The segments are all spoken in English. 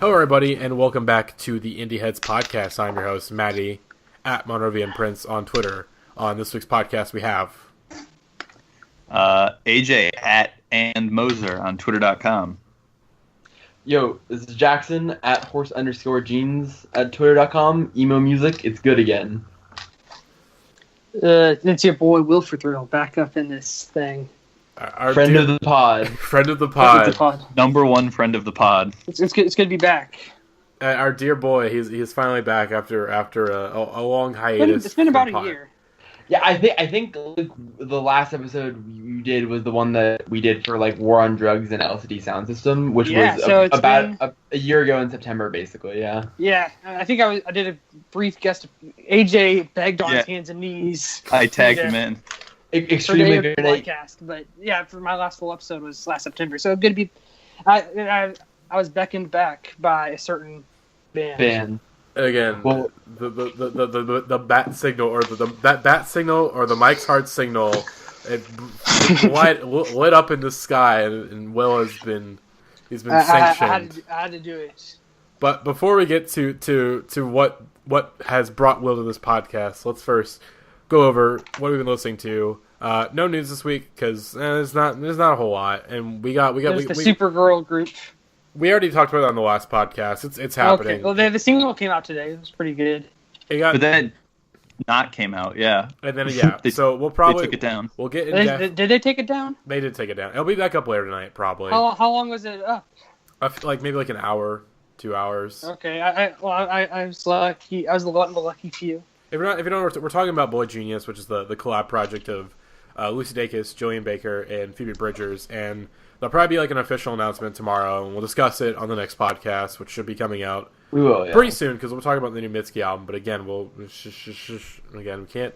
Hello, everybody, and welcome back to the Indieheads podcast. I'm your host, Matty, at Monrovian Prince on Twitter. On this week's podcast, we have... AJ, at and Moser on Twitter.com. Yo, this is Jackson, at horse_jeans at Twitter.com. Emo music, it's good again. It's your boy Wilford Thrill back up in this thing. Friend of the pod. Friend of the pod. Number one friend of the pod. It's good to be back. Our dear boy, he's finally back after a long hiatus. It's been about a year. Yeah, I think the last episode you did was the one that we did for like War on Drugs and LCD Sound System, which was about a year ago in September, basically. Yeah. Yeah, I think I did a brief guest. AJ begged on his hands and knees. I tagged him in. Extremely good podcast, but yeah, for my last full episode was last September, so good to be. I was beckoned back by a certain band. Again, well, the bat signal or that bat signal or the Mike's Heart signal, it lit up in the sky, and Will he's been sanctioned. I had to do it. But before we get to what has brought Will to this podcast, let's first go over what we've been listening to. No news this week because there's not a whole lot, and we got the Supergirl group. We already talked about it on the last podcast. It's happening. Okay. Well, the single came out today. It was pretty good. But then not came out, yeah. And then so we'll probably they took it down. We'll get in depth. Did they take it down? They did take it down. It'll be back up later tonight, probably. How long was it up? Maybe like an hour, 2 hours. Okay. I was lucky. I was the lucky few. If you don't know, we're talking about Boy Genius, which is the collab project of Lucy Dacus, Jillian Baker, and Phoebe Bridgers, and there'll probably be like an official announcement tomorrow, and we'll discuss it on the next podcast, which should be coming out. We will, pretty soon, because we'll talk about the new Mitski album. But again, we can't.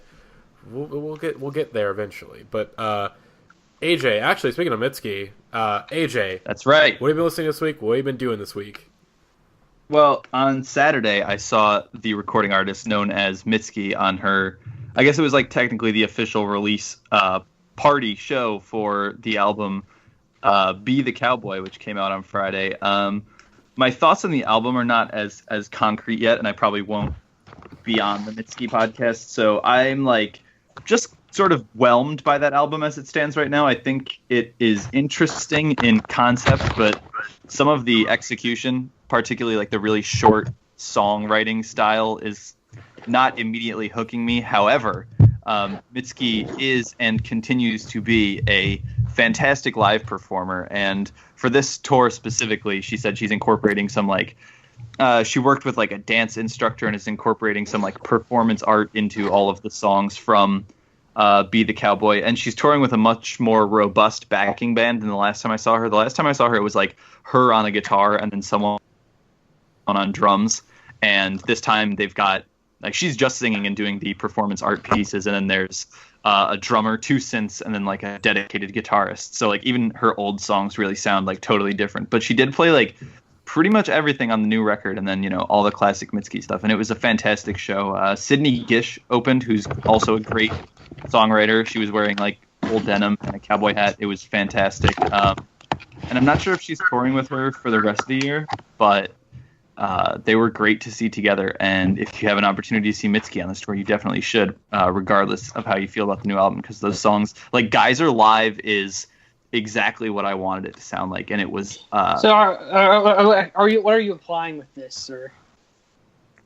We'll get there eventually. But AJ, actually, speaking of Mitski, AJ, that's right. What have you been listening to this week? What have you been doing this week? Well, on Saturday, I saw the recording artist known as Mitski on her. I guess it was like technically the official release party show for the album Be the Cowboy, which came out on Friday. My thoughts on the album are not as concrete yet, and I probably won't be on the Mitski podcast. So I'm like just sort of whelmed by that album as it stands right now. I think it is interesting in concept, but some of the execution, particularly like the really short songwriting style, is not immediately hooking me. However, Mitski is and continues to be a fantastic live performer, and for this tour specifically, she said she's incorporating some she worked with like a dance instructor and is incorporating some like performance art into all of the songs from Be the Cowboy, and she's touring with a much more robust backing band than the last time I saw her. The last time I saw her, it was like her on a guitar and then someone on drums, and this time they've got she's just singing and doing the performance art pieces, and then there's a drummer, 2 synths, and then like a dedicated guitarist. So like even her old songs really sound like totally different. But she did play like pretty much everything on the new record, and then all the classic Mitski stuff, and it was a fantastic show. Sydney Gish opened, who's also a great songwriter. She was wearing like old denim and a cowboy hat. It was fantastic. And I'm not sure if she's touring with her for the rest of the year, but they were great to see together, and if you have an opportunity to see Mitski on this tour, you definitely should, regardless of how you feel about the new album, because those songs, like Geyser Live, is exactly what I wanted it to sound like, and it was... So are you? What are you implying with this, sir?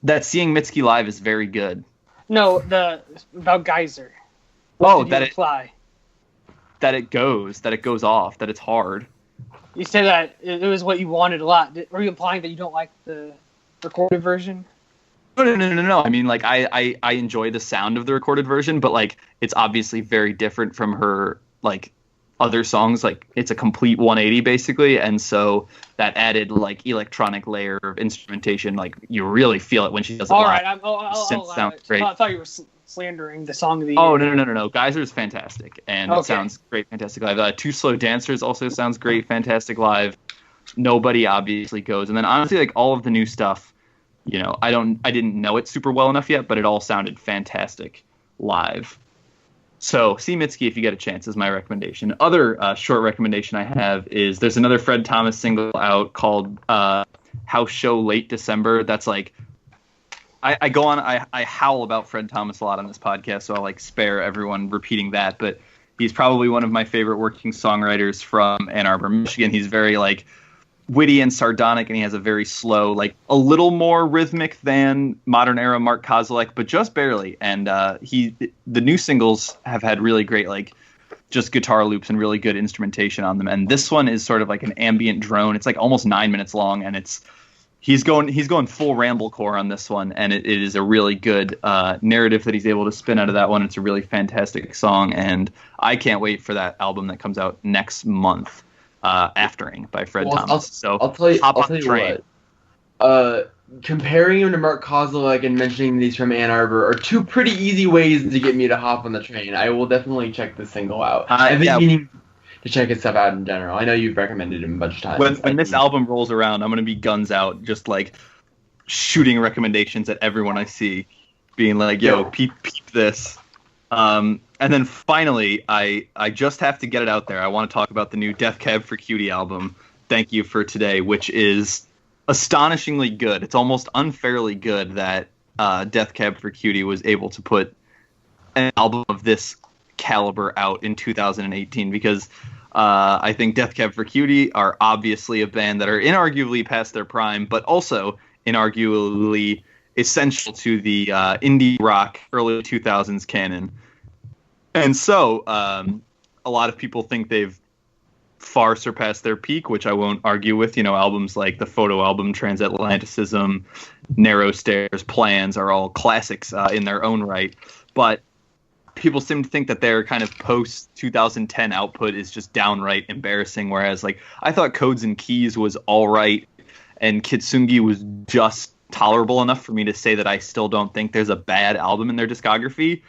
That seeing Mitski live is very good. No, about Geyser. That it goes off, that it's hard. You said that it was what you wanted a lot. Are you implying that you don't like the recorded version? No. I mean, like, I enjoy the sound of the recorded version, but, like, it's obviously very different from her, like, other songs. Like, it's a complete 180, basically, and so that added, like, electronic layer of instrumentation, like, you really feel it when she does it live. All right, I'll sounds great. I thought you were slandering the song of the year. Oh, no. Geyser's fantastic, and It sounds great, fantastic live. Too Slow Dancers also sounds great, fantastic live. Nobody obviously goes. And then honestly, like all of the new stuff, I didn't know it super well enough yet, but it all sounded fantastic live. So see Mitski if you get a chance is my recommendation. Other short recommendation I have is there's another Fred Thomas single out called House Show Late December. That's like, I go on, I howl about Fred Thomas a lot on this podcast, so I'll like spare everyone repeating that. But he's probably one of my favorite working songwriters from Ann Arbor, Michigan. He's very like witty and sardonic, and he has a very slow, like a little more rhythmic than modern era Mark Kozelek, but just barely. And the new singles have had really great like just guitar loops and really good instrumentation on them. And this one is sort of like an ambient drone. It's like almost 9 minutes long, and he's going full ramblecore on this one, and it is a really good narrative that he's able to spin out of that one. It's a really fantastic song, and I can't wait for that album that comes out next month, Aftering by Fred Thomas. I'll tell you what. Comparing him to Mark Kozelek and mentioning these from Ann Arbor are two pretty easy ways to get me to hop on the train. I will definitely check this single out. I've been meaning to check his stuff out in general. I know you've recommended him a bunch of times. When this album rolls around, I'm going to be guns out, just like shooting recommendations at everyone I see, being like, yo, peep this. And then finally, I just have to get it out there. I want to talk about the new Death Cab for Cutie album, Thank You for Today, which is astonishingly good. It's almost unfairly good that Death Cab for Cutie was able to put an album of this caliber out in 2018, because I think Death Cab for Cutie are obviously a band that are inarguably past their prime, but also inarguably essential to the indie rock early 2000s canon. And so a lot of people think they've far surpassed their peak, which I won't argue with. You know, albums like the photo album Transatlanticism, Narrow Stairs, Plans are all classics in their own right. But people seem to think that their kind of post-2010 output is just downright embarrassing, whereas like I thought Codes and Keys was all right, and Kitsungi was just tolerable enough for me to say that I still don't think there's a bad album in their discography.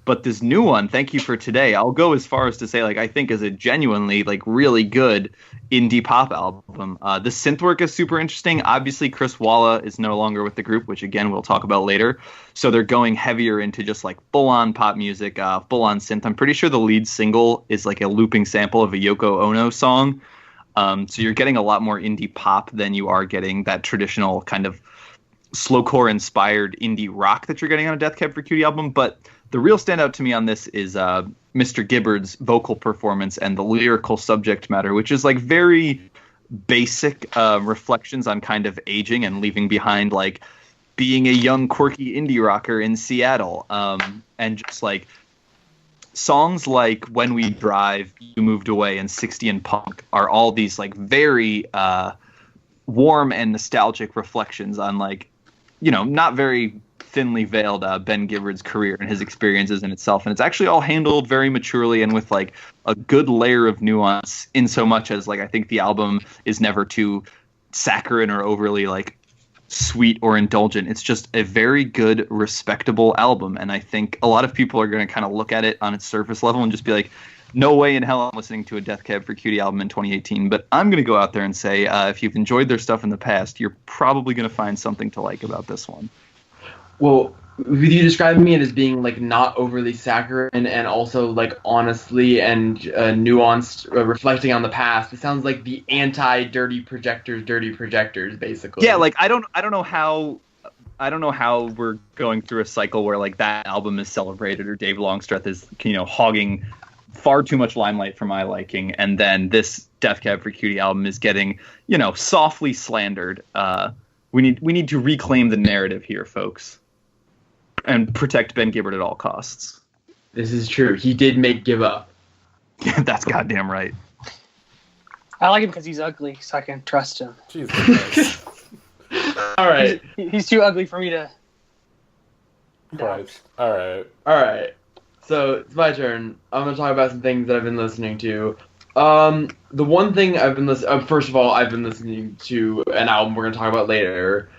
But this new one, Thank You for Today, I'll go as far as to say, like, I think is a genuinely, like, really good indie pop album. The synth work is super interesting. Obviously, Chris Walla is no longer with the group, which, again, we'll talk about later. So they're going heavier into just, like, full-on pop music, full-on synth. I'm pretty sure the lead single is, like, a looping sample of a Yoko Ono song. So you're getting a lot more indie pop than you are getting that traditional kind of slowcore-inspired indie rock that you're getting on a Death Cab for Cutie album. But the real standout to me on this is Mr. Gibbard's vocal performance and the lyrical subject matter, which is like very basic reflections on kind of aging and leaving behind like being a young quirky indie rocker in Seattle. And just like songs like When We Drive, You Moved Away, and 60 and Punk are all these like very warm and nostalgic reflections on like, you know, not very thinly veiled Ben Gibbard's career and his experiences in itself. And it's actually all handled very maturely and with like a good layer of nuance, in so much as like I think the album is never too saccharine or overly like sweet or indulgent. It's just a very good, respectable album. And I think a lot of people are going to kind of look at it on its surface level and just be like, no way in hell I'm listening to a Death Cab for Cutie album in 2018. But I'm going to go out there and say, if you've enjoyed their stuff in the past, you're probably going to find something to like about this one. Well, with you describing it as being like not overly saccharine and also like honestly and nuanced, reflecting on the past, it sounds like the anti-dirty projectors, basically. Yeah, like I don't know how we're going through a cycle where like that album is celebrated or Dave Longstreth is, you know, hogging far too much limelight for my liking, and then this Death Cab for Cutie album is getting, you know, softly slandered. We need to reclaim the narrative here, folks, and protect Ben Gibbard at all costs. This is true. He did make Give Up. That's goddamn right. I like him because he's ugly, so I can trust him. Jesus. All right. He's too ugly for me to. Christ. All right. So it's my turn. I'm gonna talk about some things that I've been listening to. The one thing I've been listening. First of all, I've been listening to an album we're gonna talk about later.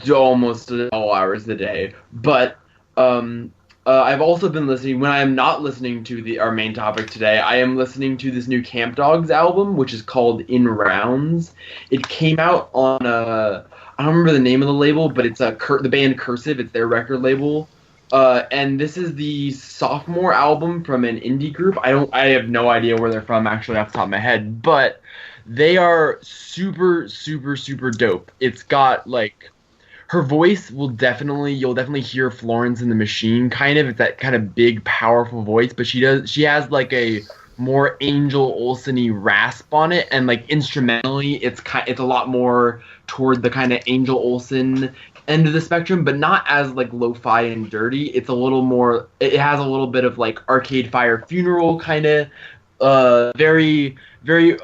Almost all hours of the day. But I've also been listening, when I am not listening to our main topic today, I am listening to this new Campdogzz album, which is called In Rounds. It came out on I don't remember the name of the label, but it's the band Cursive. It's their record label. And this is the sophomore album from an indie group. I have no idea where they're from actually off the top of my head, but They are super, super, super dope. It's got like her voice you'll definitely hear Florence and the Machine kind of. It's that kind of big, powerful voice, but she has like a more Angel Olsen-y rasp on it, and like instrumentally it's a lot more toward the kind of Angel Olsen end of the spectrum, but not as like lo-fi and dirty. It's a little more, it has a little bit of like Arcade Fire Funeral kind of very, very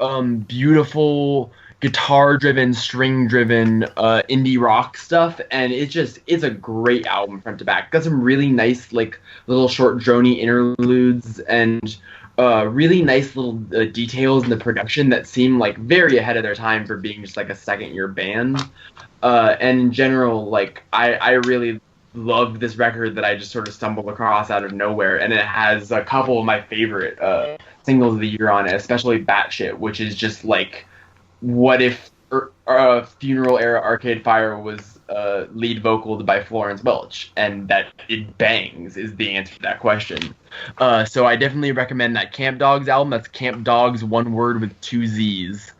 beautiful guitar driven, string driven indie rock stuff, and it's a great album front to back. Got some really nice like little short drony interludes and really nice little details in the production that seem like very ahead of their time for being just like a second year band. And in general, like I really loved this record that I just sort of stumbled across out of nowhere, and it has a couple of my favorite singles of the year on it, especially Batshit, which is just like, what if Funeral era Arcade Fire was lead vocaled by Florence Welch, and that it bangs is the answer to that question. So I definitely recommend that Campdogzz album. That's Campdogzz, one word with 2 Z's.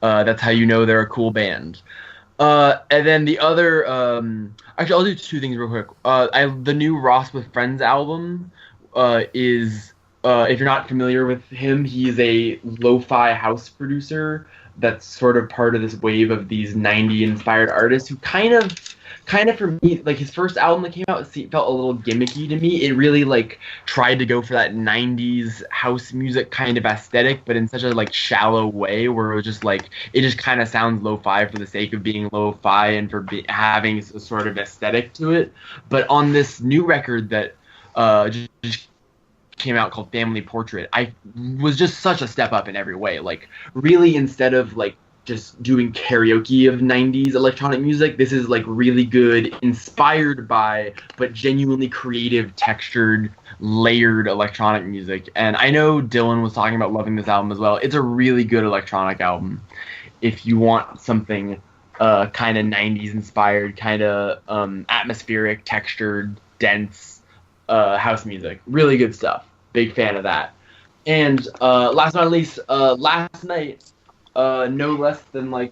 That's how you know they're a cool band. And then the other, actually I'll do 2 things real quick. The new Ross with Friends album is, if you're not familiar with him, he's a lo-fi house producer that's sort of part of this wave of these 90 inspired artists who kind of for me, like his first album that came out felt a little gimmicky to me. It really like tried to go for that 90s house music kind of aesthetic, but in such a like shallow way where it was just like, it just kind of sounds lo-fi for the sake of being lo-fi and for having a sort of aesthetic to it. But on this new record that just came out called Family Portrait, I was just such a step up in every way. Like really, instead of like just doing karaoke of 90s electronic music, this is like really good, inspired by but genuinely creative, textured, layered electronic music. And I know Dylan was talking about loving this album as well. It's a really good electronic album if you want something kind of 90s inspired, kind of atmospheric, textured, dense house music. Really good stuff. Big fan of that. And last but not least, last night, no less than like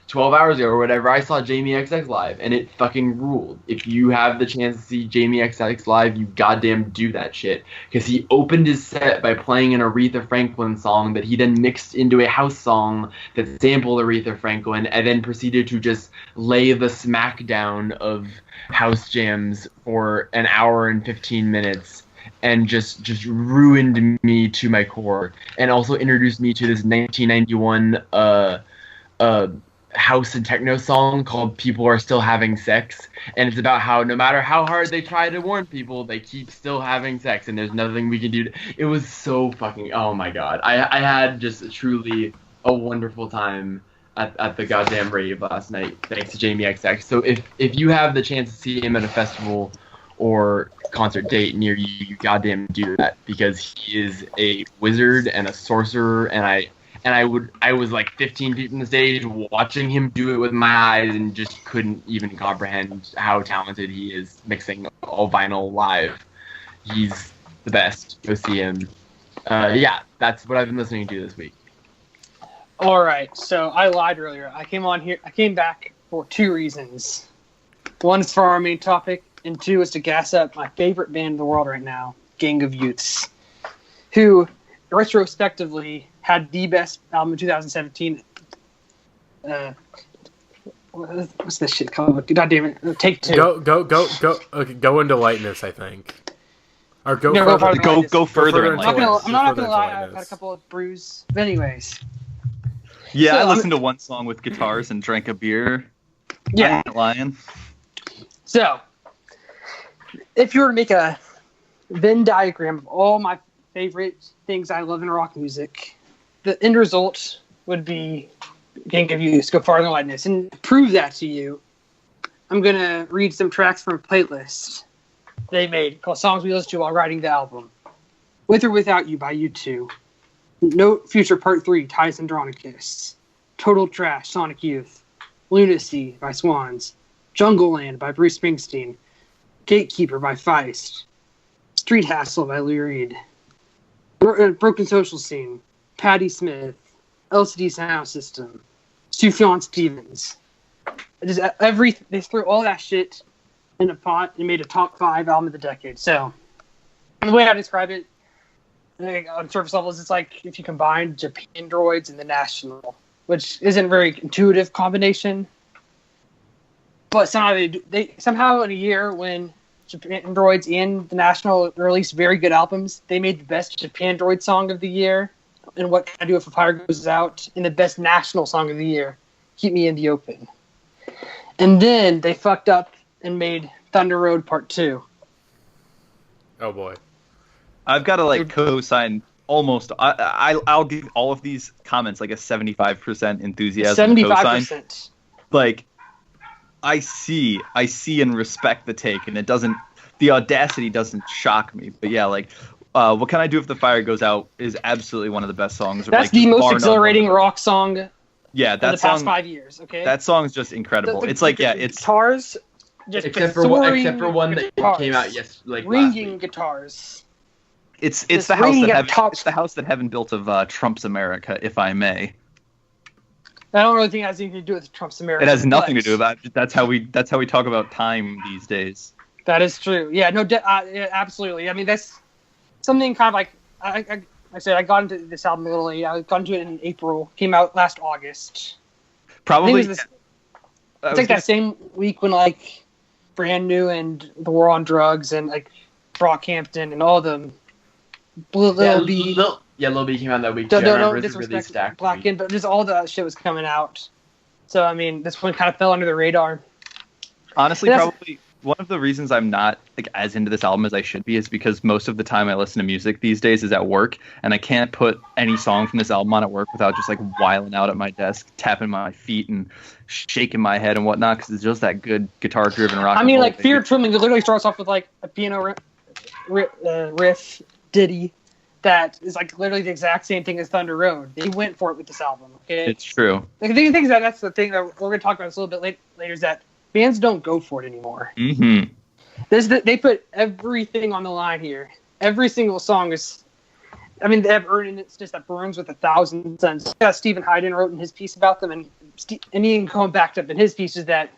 12 hours ago or whatever, I saw Jamie XX live, and it fucking ruled. If you have the chance to see Jamie XX live, you goddamn do that shit. Because he opened his set by playing an Aretha Franklin song that he then mixed into a house song that sampled Aretha Franklin, and then proceeded to just lay the smackdown of house jams for an hour and 15 minutes. And just ruined me to my core, and also introduced me to this 1991 house and techno song called "People Are Still Having Sex," and it's about how no matter how hard they try to warn people, they keep still having sex, and there's nothing we can do. It was so fucking, oh my god! I had just truly a wonderful time at the goddamn rave last night, thanks to Jamie XX. So if you have the chance to see him at a festival or concert date near you, you goddamn do that, because he is a wizard and a sorcerer, and I was like 15 feet from the stage watching him do it with my eyes and just couldn't even comprehend how talented he is mixing all vinyl live. He's the best. Go see him. Yeah, that's what I've been listening to this week. All right, so I lied earlier. I came back for 2 reasons. One is for our main topic, and 2 is to gas up my favorite band in the world right now, Gang of Youths, who retrospectively had the best album in 2017. What's this shit called? God damn it! Take 2. Go. Okay, go into lightness, I think. Or go further in lightness. I'm not gonna lie. I've had a couple of brews. But anyways. Yeah, so, I listened to one song with guitars and drank a beer. Yeah. I'm not lying. So, if you were to make a Venn diagram of all my favorite things I love in rock music, the end result would be Gang of Youths, Go Farther in Lightness. And to prove that to you, I'm going to read some tracks from a playlist they made called Songs We Listened to While Writing the Album. With or Without You by U2. Note Future Part 3, Titus Andronicus. Total Trash, Sonic Youth. Lunacy by Swans. Jungle Land by Bruce Springsteen. Gatekeeper by Feist. Street Hassle by Lou Reed. Broken Social Scene. Patti Smith. LCD Sound System, Sufjan Stevens. They threw all that shit in a pot and made a top 5 album of the decade. So, the way I describe it, on surface levels, it's like if you combine Japan Droids and the National, which isn't a very intuitive combination. But somehow in a year when Japan Droids and the National released very good albums, they made the best Japan Droid song of the year, and What Can I Do If a Fire Goes Out, and the best National song of the year, Keep Me in the Open. And then they fucked up and made Thunder Road Part 2. Oh boy. I've got to co-sign almost. I'll give all of these comments like a 75% enthusiasm. 75%. Like, I see and respect the take, and the audacity doesn't shock me. But yeah, What Can I Do If the Fire Goes Out is absolutely one of the best songs. That's the most exhilarating rock song. Yeah, in the past 5 years. Okay, that song's just incredible. It's guitars. Just except for one that came out ringing guitars. It's the house that heaven built of Trump's America, if I may. I don't really think it has anything to do with Trump's America. It has nothing to do with that. That's how we talk about time these days. That is true. Yeah, no, yeah, absolutely. I mean, that's something kind of like I said. I got into this album a little late. I got into it in April. Came out last August. Probably. It's like that same week when Brand New and The War on Drugs and Brockhampton and all of them. Lil B. Lil B came out that week. Don't disrespect Black-In, but just all the shit was coming out. So I mean, this one kind of fell under the radar. Honestly, probably one of the reasons I'm not as into this album as I should be is because most of the time I listen to music these days is at work, and I can't put any song from this album on at work without just whiling out at my desk, tapping my feet and shaking my head and whatnot, because it's just that good guitar-driven rock. I mean, Fear of Truman literally starts off with a piano riff ditty that is literally the exact same thing as Thunder Road. They went for it with this album. Okay, it's true. The thing is that's the thing that we're going to talk about this a little bit later is that bands don't go for it anymore. Mm-hmm. They put everything on the line here. Every single song is. I mean, they have Earn It's Just That Burns with 1,000 Suns. Stephen Hyden wrote in his piece about them, and Ian Cohen backed up in his piece is that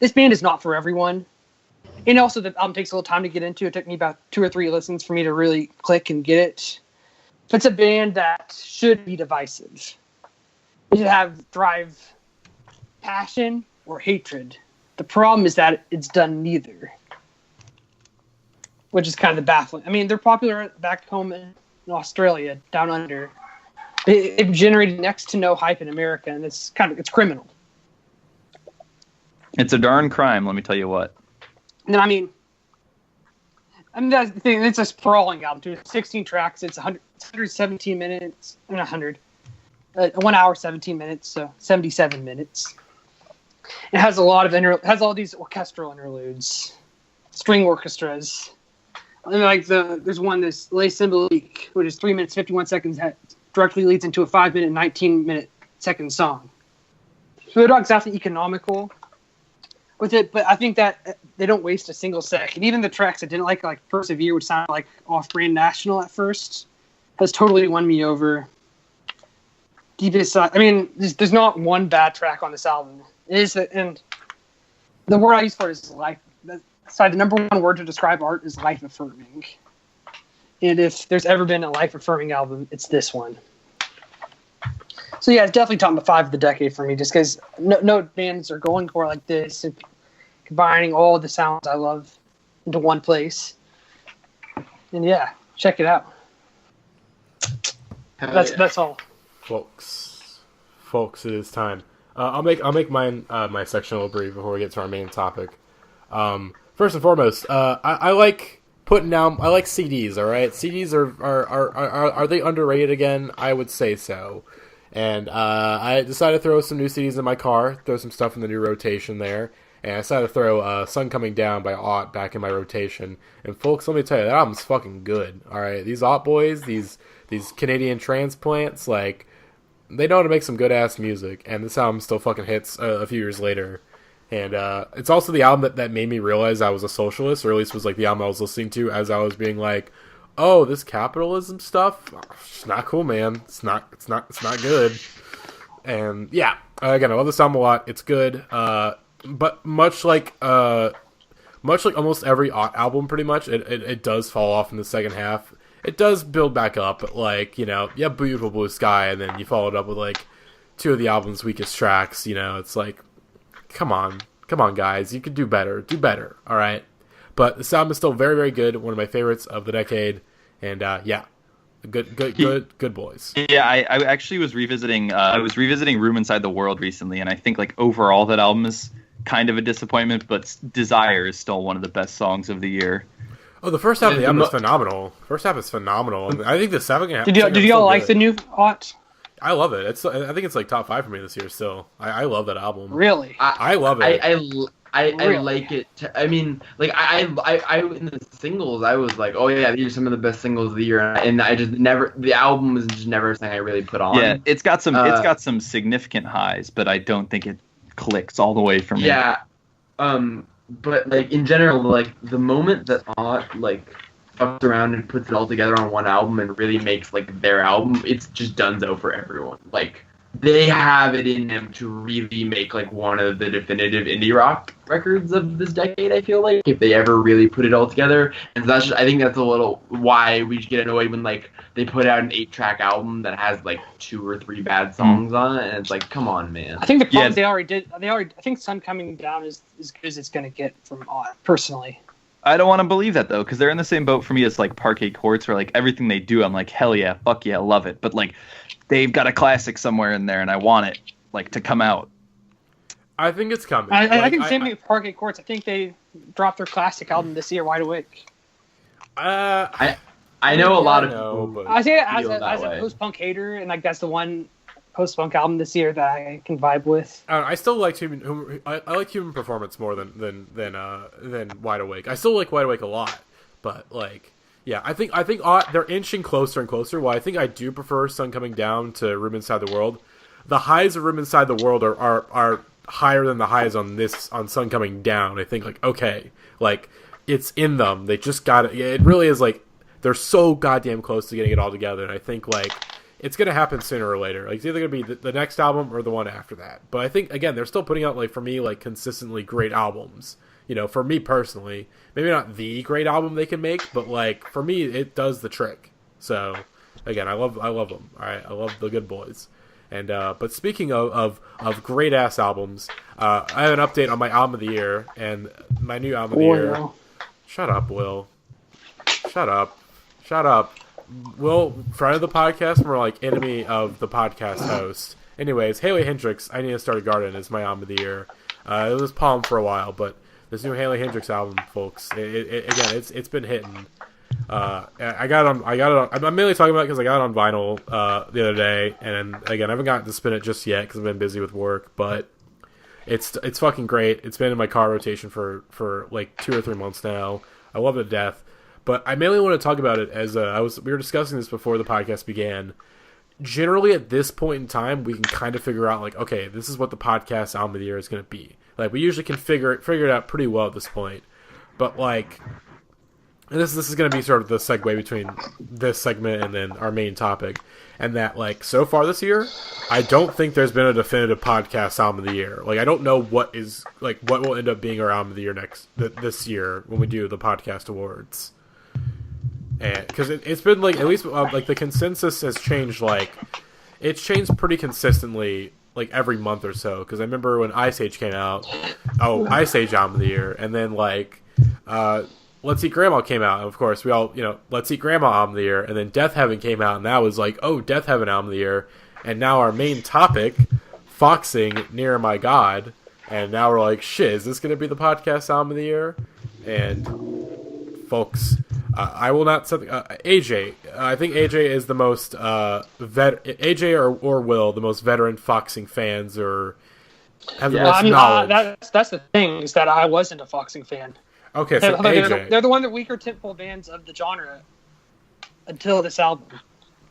this band is not for everyone. And also, the album takes a little time to get into. It took me about 2 or 3 listens for me to really click and get it. But it's a band that should be divisive. It should drive passion or hatred. The problem is that it's done neither, which is kind of baffling. I mean, they're popular back home in Australia, down under. They've generated next to no hype in America, and it's criminal. It's a darn crime, let me tell you what. And I mean that's the thing. It's a sprawling album too. 16 tracks. It's 117 minutes. 100. 1 hour 17 minutes. So 77 minutes. It has a lot of has all these orchestral interludes, string orchestras. And there's one this Les Symbolique, which is 3 minutes 51 seconds. That directly leads into a 5 minute 19 second song. So they're not exactly economical with it, but I think that they don't waste a single second. Even the tracks I didn't like Persevere, which sounded like off-brand National at first, has totally won me over. Deepest, I mean, there's not one bad track on this album. It is, and the word I use for it is life. The number one word to describe art is life-affirming. And if there's ever been a life-affirming album, it's this one. So yeah, it's definitely top 5 of the decade for me, just because no bands are going for it like this, and combining all the sounds I love into one place. And yeah, check it out. That's all. Folks, it is time. I'll make mine my section a little brief before we get to our main topic. First and foremost, I like putting down. I like CDs. All right, CDs are they underrated again? I would say so. And I decided to throw some new CDs in my car, throw some stuff in the new rotation there, and I decided to throw Sun Coming Down by Ott back in my rotation. And folks, let me tell you, that album's fucking good. All right, these Ott boys, these Canadian transplants, they know how to make some good ass music, and this album still fucking hits a few years later. And it's also the album that made me realize I was a socialist, or at least was the album I was listening to as I was being oh, this capitalism stuff, it's not cool, man. It's not good. And yeah, again, I love this album a lot. It's good. But much like almost every album, pretty much, it does fall off in the second half. It does build back up, like, you have Beautiful Blue Sky, and then you follow it up with, like, two of the album's weakest tracks, It's like, come on, guys, you could do better, all right? But this album is still very, very good, one of my favorites of the decade, and, yeah, good boys. Yeah, I actually was revisiting Room Inside the World recently, and I think, like, overall that album is kind of a disappointment, but Desire is still one of the best songs of the year. Oh, the first half of the album is phenomenal. I think the second half. Did y'all like the new Hot? I love it. I think it's like top 5 for me this year. Still, I love that album. Really, I love it. I like it. I mean, like I in the singles, I was like, oh yeah, these are some of the best singles of the year, and I just never. The album was just never something I really put on. Yeah, it's got some significant highs, but I don't think it clicks all the way for me. Yeah. But like in general, like the moment that Ott like fucks around and puts it all together on one album and really makes like their album, it's just donezo for everyone. Like they have it in them to really make like one of the definitive indie rock records of this decade. I feel like if they ever really put it all together, and that's just, I think that's a little why we get annoyed when like they put out an 8-track album that has like 2 or 3 bad songs on it, and it's like, come on, man. I think the problem they already I think Sun Coming Down is as good as it's going to get from Ott, personally. I don't want to believe that though, because they're in the same boat for me as like Parquet Courts, where like everything they do, I'm like, hell yeah, fuck yeah, love it. But like they've got a classic somewhere in there, and I want it like to come out. I think it's coming. I think same thing with Parquet Courts. I think they dropped their classic album this year, Wide Awake. I know a lot of people. But I say it as a post-punk hater, and like that's the one post-punk album this year that I can vibe with. I still like I like Human Performance more than Wide Awake. I still like Wide Awake a lot, but like, yeah, I think they're inching closer and closer. While I think I do prefer Sun Coming Down to Room Inside the World. The highs of Room Inside the World are higher than the highs on Sun Coming Down. I think like, okay, like it's in them. They just got it. It really is like they're so goddamn close to getting it all together. And I think like it's gonna happen sooner or later. Like it's either gonna be the next album or the one after that. But I think again they're still putting out like for me like consistently great albums. For me personally, maybe not the great album they can make, but like for me it does the trick. So again, I love them. All right, I love the good boys. And but speaking of great ass albums, I have an update on my album of the year and my new album of the year. No. Shut up, Will. Shut up. Will, friend of the podcast, more like enemy of the podcast host. Anyways, Heynderickx, I Need to Start a Garden is my album of the year. It was Palm for a while, but this new Heynderickx album, folks, it's been hitting. I got it on. I'm mainly talking about it because I got it on vinyl the other day, and again, I haven't gotten to spin it just yet because I've been busy with work. But it's fucking great. It's been in my car rotation for like 2 or 3 months now. I love it to death. But I mainly want to talk about it as we were discussing this before the podcast began. Generally, at this point in time, we can kind of figure out like, okay, this is what the podcast album of the year is going to be. Like we usually can figure it out pretty well at this point. But like. And this is going to be sort of the segue between this segment and then our main topic. And that, like, so far this year, I don't think there's been a definitive podcast album of the year. Like, I don't know what will end up being our album of the year this year when we do the podcast awards. And because it's been, like, at least, like, the consensus has changed, like, it's changed pretty consistently, like, every month or so. Because I remember when Ice Age came out, Ice Age album of the year. And then, like, Let's Eat Grandma came out, and of course, we all, Let's Eat Grandma album of the year, and then Death Heaven came out, and that was like, oh, Death Heaven album of the year, and now our main topic, Foxing, Near My God, and now we're like, shit, is this going to be the podcast album of the year? And, folks, I will not set AJ, I think AJ is the most, AJ or Will, the most veteran Foxing fans, or have the most knowledge. That's the thing, is that I wasn't a Foxing fan. Okay, so AJ. They're the one of the weaker tentpole bands of the genre until this album.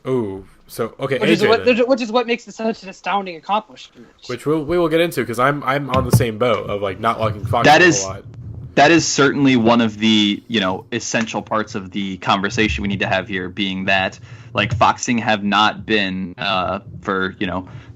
Ooh, so okay, which is what makes it such an astounding accomplishment. Which we will get into because I'm on the same boat of like not liking Fox a lot. that is certainly one of the, essential parts of the conversation we need to have here, being that, like, Foxing have not been, for,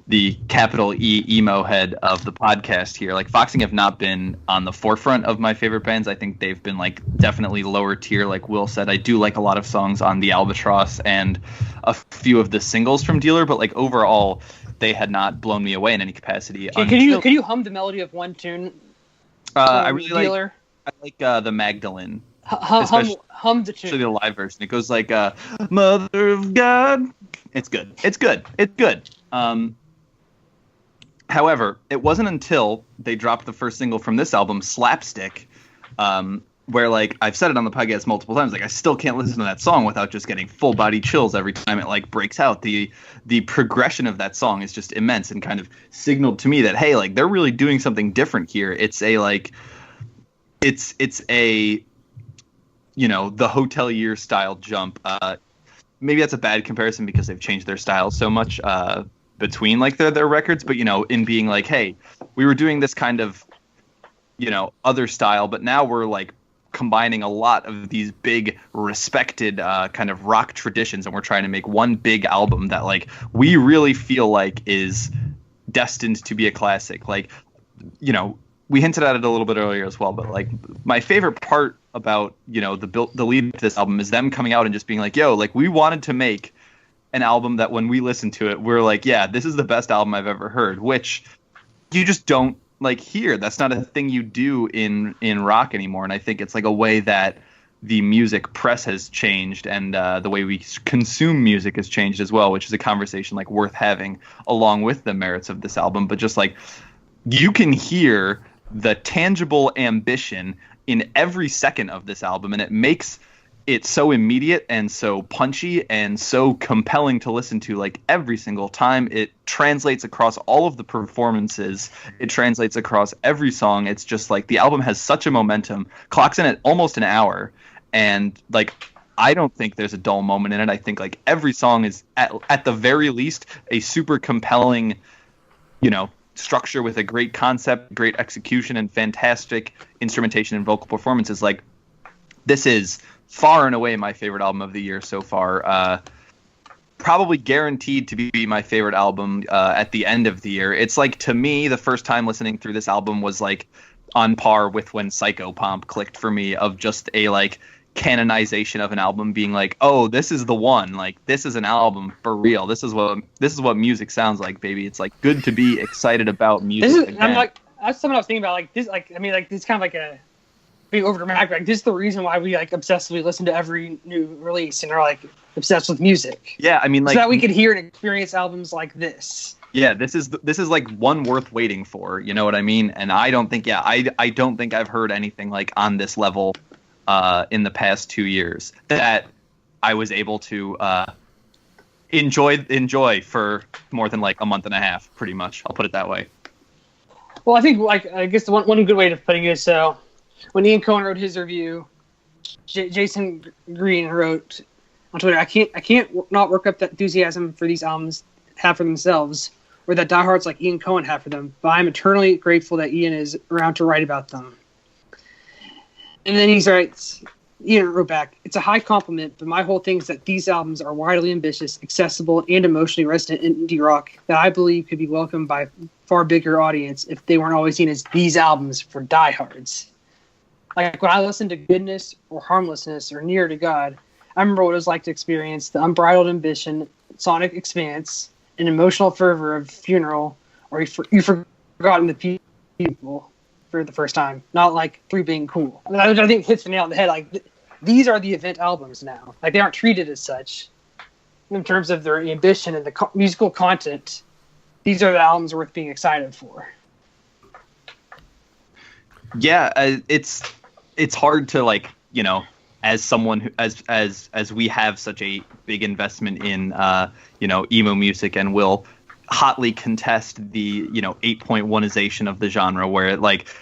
the capital E emo head of the podcast here, like, Foxing have not been on the forefront of my favorite bands. I think they've been, like, definitely lower tier, like Will said. I do like a lot of songs on The Albatross and a few of the singles from Dealer, but, like, overall, they had not blown me away in any capacity. Can you hum the melody of one tune? I really Dealer? like the Magdalene. Hum the tune. Especially the live version. It goes like, Mother of God. It's good. It's good. However, it wasn't until they dropped the first single from this album, Slapstick, where, like, I've said it on the podcast multiple times, like, I still can't listen to that song without just getting full body chills every time it, like, breaks out. The progression of that song is just immense and kind of signaled to me that, hey, like, they're really doing something different here. It's a, like, it's a, the Hotelier style jump. Maybe that's a bad comparison because they've changed their style so much, between, like, their records, but, in being like, hey, we were doing this kind of, other style, but now we're, like, combining a lot of these big respected kind of rock traditions, and we're trying to make one big album that, like, we really feel like is destined to be a classic. Like, we hinted at it a little bit earlier as well, but, like, my favorite part about, the lead to this album is them coming out and just being like, yo, like, we wanted to make an album that when we listen to it, we're like, yeah, this is the best album I've ever heard, which you just don't, like, hear. That's not a thing you do in rock anymore. And I think it's, like, a way that the music press has changed, and the way we consume music has changed as well, which is a conversation, like, worth having along with the merits of this album. But just, like, you can hear the tangible ambition in every second of this album, and it makes it's so immediate and so punchy and so compelling to listen to, like, every single time. It translates across all of the performances. It translates across every song. It's just, like, the album has such a momentum. Clocks in at almost an hour. And, like, I don't think there's a dull moment in it. I think, like, every song is, at the very least, a super compelling, structure with a great concept, great execution, and fantastic instrumentation and vocal performances. Like, this is far and away my favorite album of the year so far. Probably guaranteed to be my favorite album at the end of the year. It's, like, to me, the first time listening through this album was, like, on par with when Psychopomp clicked for me, of just a, like, canonization of an album being like, oh, this is the one. Like, this is an album for real. This is what music sounds like, baby. It's, like, good to be excited about music. I'm like, that's something I was thinking about. Like, this, like, I mean, like, this is kind of like a being over dramatic. Like, this is the reason why we, like, obsessively listen to every new release and are, like, obsessed with music. Yeah, I mean, like, so that we could hear and experience albums like this. Yeah, this is like one worth waiting for. You know what I mean? And I don't think, I don't think I've heard anything, like, on this level in the past 2 years that I was able to enjoy for more than, like, a month and a half, pretty much. I'll put it that way. Well, I think, like, I guess the one good way of putting it is, so when Ian Cohen wrote his review, Jason Green wrote on Twitter, I can't not work up that enthusiasm for these albums have for themselves, or that diehards like Ian Cohen have for them, but I'm eternally grateful that Ian is around to write about them. And then Ian wrote back, it's a high compliment, but my whole thing is that these albums are widely ambitious, accessible, and emotionally resonant indie rock that I believe could be welcomed by a far bigger audience if they weren't always seen as these albums for diehards. Like, when I listen to Goodness or Harmlessness or Near to God, I remember what it was like to experience the unbridled ambition, sonic expanse, and emotional fervor of Funeral, or you've forgotten the people for the first time, not like Three being cool. I think hits the nail on the head. Like, these are the event albums now. Like, they aren't treated as such in terms of their ambition and the musical content. These are the albums worth being excited for. Yeah, it's hard to, like, as someone who, as we have such a big investment in emo music, and will hotly contest the 8.1ization of the genre, where, like,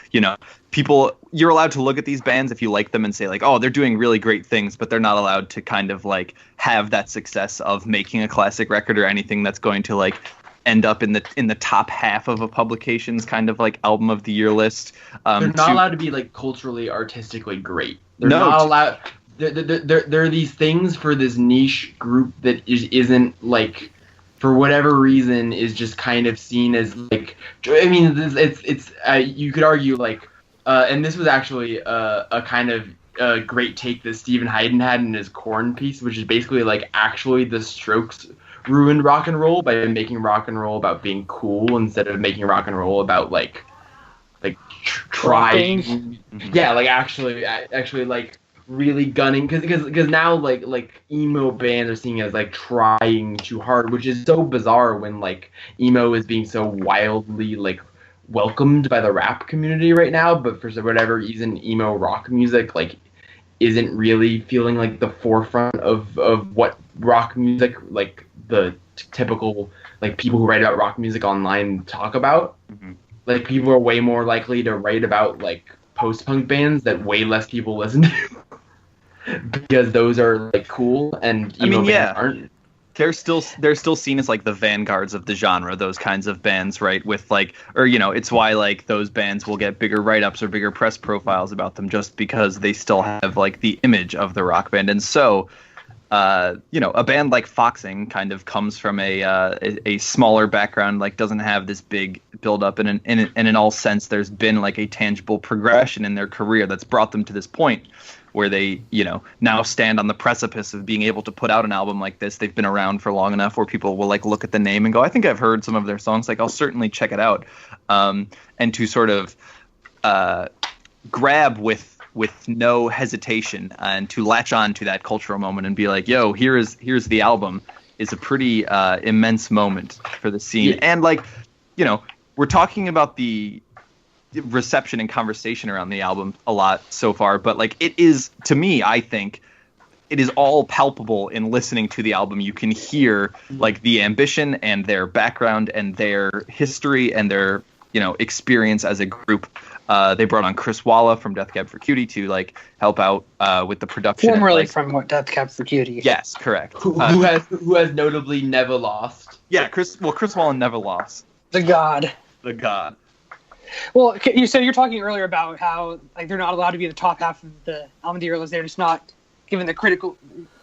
people, you're allowed to look at these bands if you like them and say, like, oh, they're doing really great things, but they're not allowed to kind of, like, have that success of making a classic record or anything that's going to, like, end up in the top half of a publication's kind of like album of the year list. They're not allowed to be like culturally, artistically great. They're No, not allowed. There are these things for this niche group that isn't like, for whatever reason, is just kind of seen as like. I mean, it's you could argue like, and this was actually a kind of great take that Stephen Hayden had in his Korn piece, which is basically like actually the Strokes ruined rock and roll by making rock and roll about being cool instead of making rock and roll about like trying. Yeah, like actually like really gunning, because now like emo bands are seen as like trying too hard, which is so bizarre when like emo is being so wildly like welcomed by the rap community right now, but for whatever reason emo rock music like isn't really feeling like the forefront of what rock music, like the typical like people who write about rock music online talk about. Like people are way more likely to write about like post-punk bands that way less people listen to because those are like cool, and emo bands aren't. They're still seen as like the vanguards of the genre, those kinds of bands, right? With like, or it's why like those bands will get bigger write-ups or bigger press profiles about them, just because they still have like the image of the rock band. And so a band like Foxing kind of comes from a smaller background, like doesn't have this big build-up, and in all sense there's been like a tangible progression in their career that's brought them to this point where they, now stand on the precipice of being able to put out an album like this. They've been around for long enough where people will like look at the name and go, I think I've heard some of their songs, like I'll certainly check it out. And to sort of grab with no hesitation and to latch on to that cultural moment and be like, yo, here's the album, is a pretty immense moment for the scene. Yeah. And like, we're talking about the reception and conversation around the album a lot so far, but like it is, to me, I think it is all palpable in listening to the album. You can hear like the ambition and their background and their history and their experience as a group. They brought on Chris Walla from Death Cab for Cutie to like help out with the production. Formerly from Death Cab for Cutie. Yes, correct. Who has notably never lost. Yeah, Chris Walla never lost. The God. Well, so you're talking earlier about how like they're not allowed to be the top half of the album of the year list. They're just not given the critical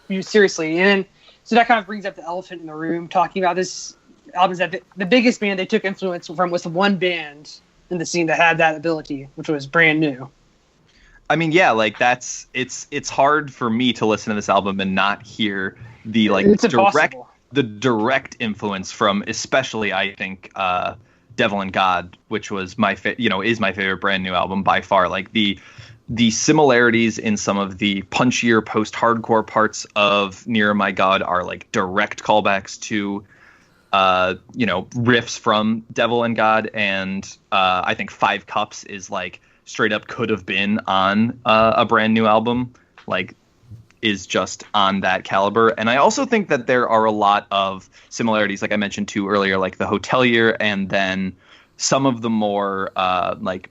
view seriously. And so that kind of brings up the elephant in the room, talking about this album, is that the biggest band they took influence from was the one band in the scene that had that ability, which was Brand New. I mean, yeah, like it's hard for me to listen to this album and not hear the like direct influence from, especially I think Devil and God, which was is my favorite Brand New album by far. Like the similarities in some of the punchier post-hardcore parts of Near My God are like direct callbacks to riffs from Devil and God, and I think Five Cups is like straight up could have been on a Brand New album, like is just on that caliber. And I also think that there are a lot of similarities, like I mentioned too earlier, like the Hotelier, and then some of the more like